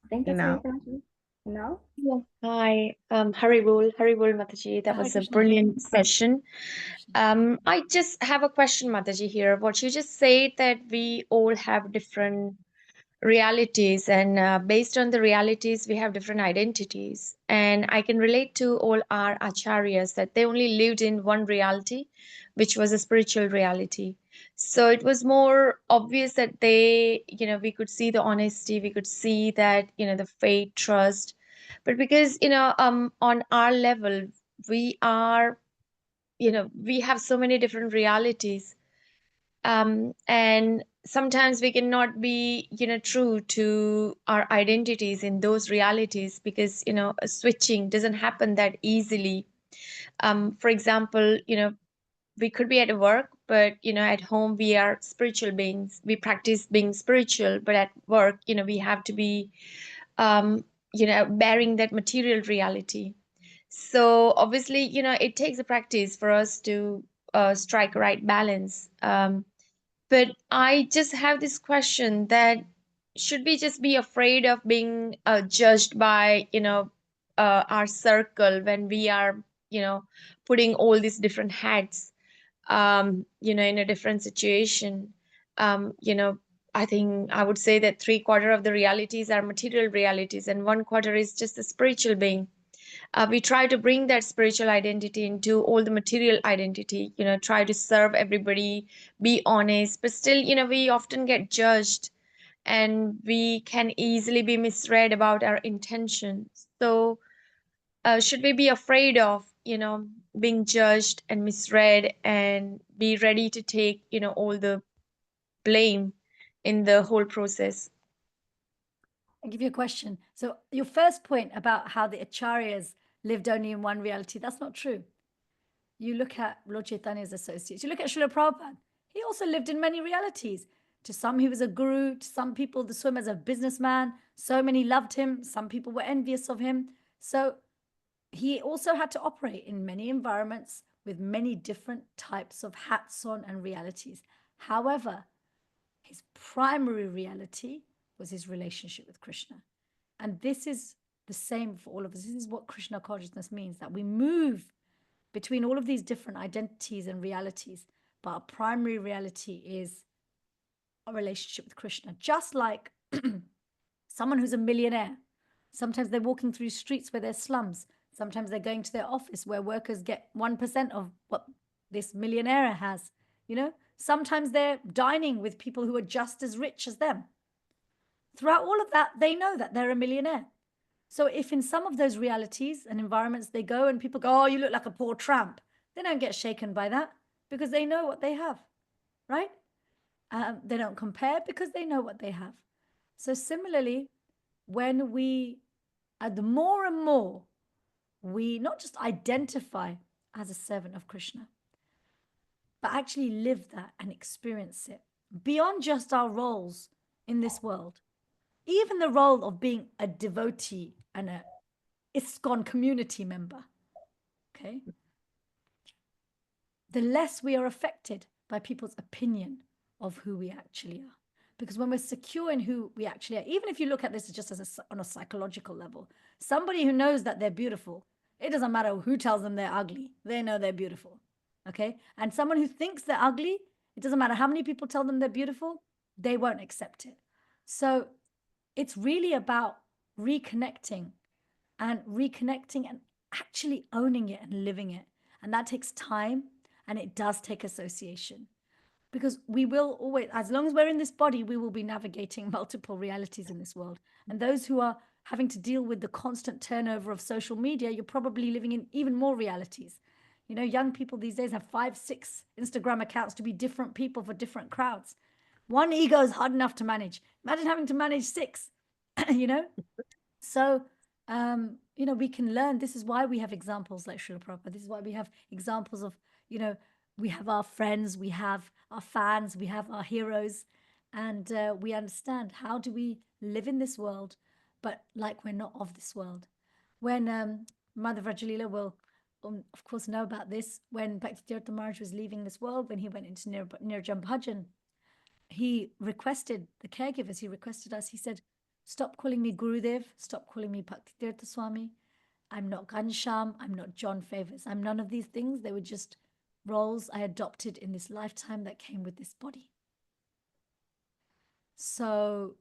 I think that's how you pronounce it. Now? Yeah. Hi, Haribol Mataji. That Hare was a Krishna. brilliant session. Krishna. I just have a question, Mataji, here. What you just said that we all have different realities, and based on the realities, we have different identities. And I can relate to all our acharyas that they only lived in one reality, which was a spiritual reality. So it was more obvious that they, we could see the honesty, we could see that, the faith, trust. But because, on our level, we are, we have so many different realities, and sometimes we cannot be true to our identities in those realities because a switching doesn't happen that easily. For example, we could be at work, but at home we are spiritual beings, we practice being spiritual, but at work we have to be um, bearing that material reality. So obviously it takes a practice for us to strike a right balance. But I just have this question that should we just be afraid of being judged by, our circle when we are, putting all these different hats, in a different situation? I think I would say that 3/4 of the realities are material realities, and 1/4 is just a spiritual being. We try to bring that spiritual identity into all the material identity, try to serve everybody, be honest, but still we often get judged, and we can easily be misread about our intentions. So should we be afraid of being judged and misread, and be ready to take all the blame in the whole process? I'll give you a question. So your first point about how the acharyas lived only in one reality, that's not true. You look at Lord Chaitanya's associates, you look at Srila Prabhupada, he also lived in many realities. To some, he was a guru. To some people, they saw him as a businessman. So many loved him. Some people were envious of him. So he also had to operate in many environments with many different types of hats on and realities. However, his primary reality was his relationship with Krishna. And this is the same for all of us. This is what Krishna consciousness means, that we move between all of these different identities and realities, but our primary reality is our relationship with Krishna. Just like someone who's a millionaire, sometimes they're walking through streets where there's slums. Sometimes they're going to their office where workers get 1% of what this millionaire has. Sometimes they're dining with people who are just as rich as them. Throughout all of that, they know that they're a millionaire. So if in some of those realities and environments they go and people go, oh, you look like a poor tramp, they don't get shaken by that because they know what they have, right? They don't compare because they know what they have. So similarly, when we, the more and more we not just identify as a servant of Krishna, but actually live that and experience it beyond just our roles in this world, even the role of being a devotee and a ISKCON community member, okay, the less we are affected by people's opinion of who we actually are. Because when we're secure in who we actually are, even if you look at this just as on a psychological level, somebody who knows that they're beautiful, it doesn't matter who tells them they're ugly, they know they're beautiful, okay? And someone who thinks they're ugly, it doesn't matter how many people tell them they're beautiful, they won't accept it. So it's really about reconnecting and actually owning it and living it. And that takes time, and it does take association, because we will always, as long as we're in this body, we will be navigating multiple realities in this world. And those who are having to deal with the constant turnover of social media, you're probably living in even more realities. Young people these days have 5, 6 Instagram accounts to be different people for different crowds. One ego is hard enough to manage. Imagine having to manage 6, So, we can learn. This is why we have examples like Srila Prabhupada. This is why we have examples of, we have our friends, we have our fans, we have our heroes, and we understand how do we live in this world, but like we're not of this world. When Mother Rajalila will, of course, know about this, when Bhakti Maharaj was leaving this world, when he went into Nirjan Bhajan, he requested the caregivers, he requested us, he said, Stop calling me Gurudev. Stop calling me Bhaktitirtha Swami. I'm not Ghanshyam. I'm not John Favors. I'm none of these things. They were just roles I adopted in this lifetime that came with this body. So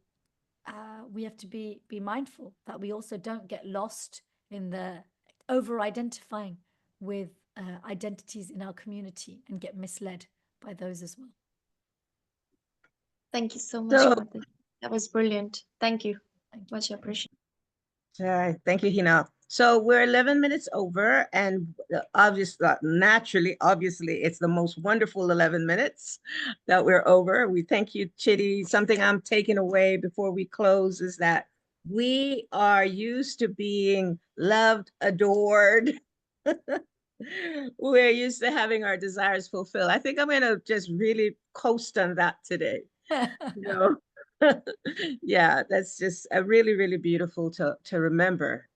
we have to be mindful that we also don't get lost in the over-identifying with identities in our community and get misled by those as well. Thank you so much, So, Mother. That was brilliant. Thank you. Thank you. Much appreciated. all right, thank you, Hina. So we're 11 minutes over, and obviously, obviously, it's the most wonderful 11 minutes that we're over. We thank you, Chitty. Something I'm taking away before we close is that we are used to being loved, adored. We're used to having our desires fulfilled. I think I'm going to just really coast on that today. You know? Yeah, that's just a really, really beautiful to remember.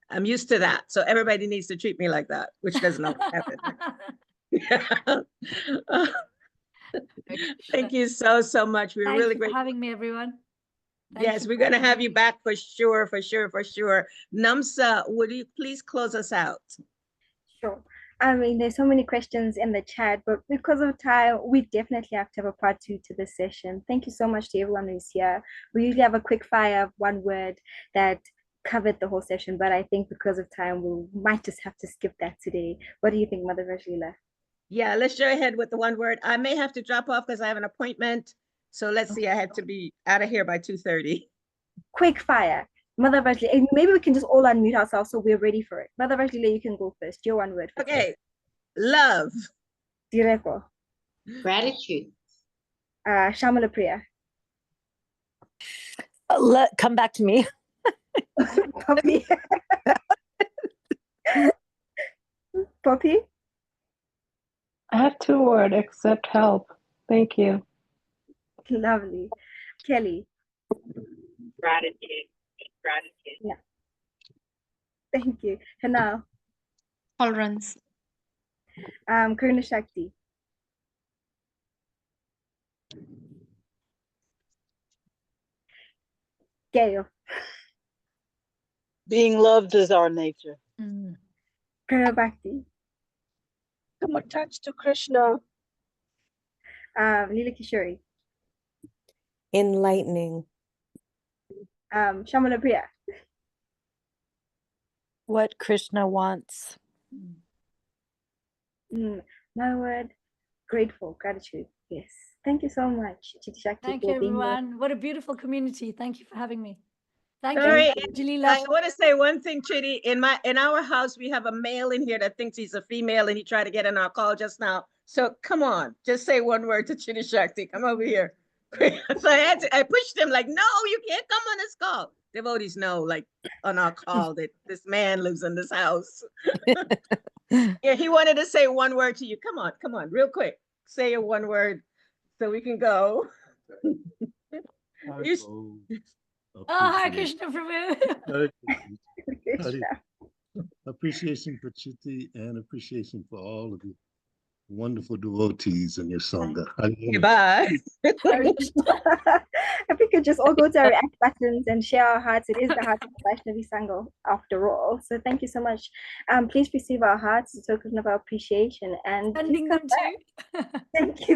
I'm used to that. So everybody needs to treat me like that, which doesn't always happen. Yeah. Thank you so much. We're Thank really you great. for having me, everyone. Thank Yes, you we're for going to having have me. you back for sure, for sure, for sure. Namsa, would you please close us out? Sure. I mean, there's so many questions in the chat, but because of time, we definitely have to have a part 2 to this session. Thank you so much to everyone who's here. We usually have a quick fire of one word that covered the whole session, but I think because of time, we might just have to skip that today. What do you think, Mother Rajlila? Yeah, let's go ahead with the one word. I may have to drop off because I have an appointment. So let's see, I had to be out of here by 2:30. Quick fire. Mother Rajlila, maybe we can just all unmute ourselves so we're ready for it. Mother Rajlila, you can go first. Your one word. Okay, love. Direko. Gratitude. Shamala Priya. Come back to me. Poppy. Poppy. I have 2 words, accept help. Thank you. Lovely. Kelly. Gratitude. Gratitude. Yeah. Thank you. Hanal. Tolerance. Karuna Shakti. Gail. Being loved is our nature. Karuna Bhakti. Come attached to Krishna. Leela Kishori. Enlightening. Shamala Priya. What Krishna wants. My word, grateful, gratitude. Yes. Thank you so much, Chiti Shakti, Thank for you, being here. everyone. What a beautiful community. Thank you for having me. Thank Sorry, you, I Jalila. want to say one thing, Chitty. In our house, we have a male in here that thinks he's a female, and he tried to get in our call just now. So come on, just say one word to Chitty Shakti. Come over here. So I pushed him like, no, you can't come on this call. Devotees know, like on our call, that this man lives in this house. Yeah, he wanted to say one word to you. Come on, real quick. Say your one word so we can go. Oh, Hare Krishna Prabhu. Appreciation for Chiti and appreciation for all of you wonderful devotees in your Sangha. Bye. If we could just all go to our react buttons and share our hearts. It is the heart of the Vaishnavi Sangha after all. So thank you so much. Please receive our hearts as a token of our appreciation. And Sending them too. Thank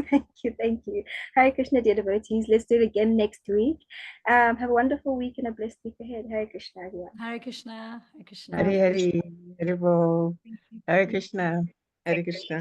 you. Hare Krishna, dear devotees. Let's do it again next week. Have a wonderful week and a blessed week ahead. Hare Krishna, everyone. Hare Krishna. Hare Krishna. Hare Hare. Hare Krishna. Hare Krishna. Hare Krishna.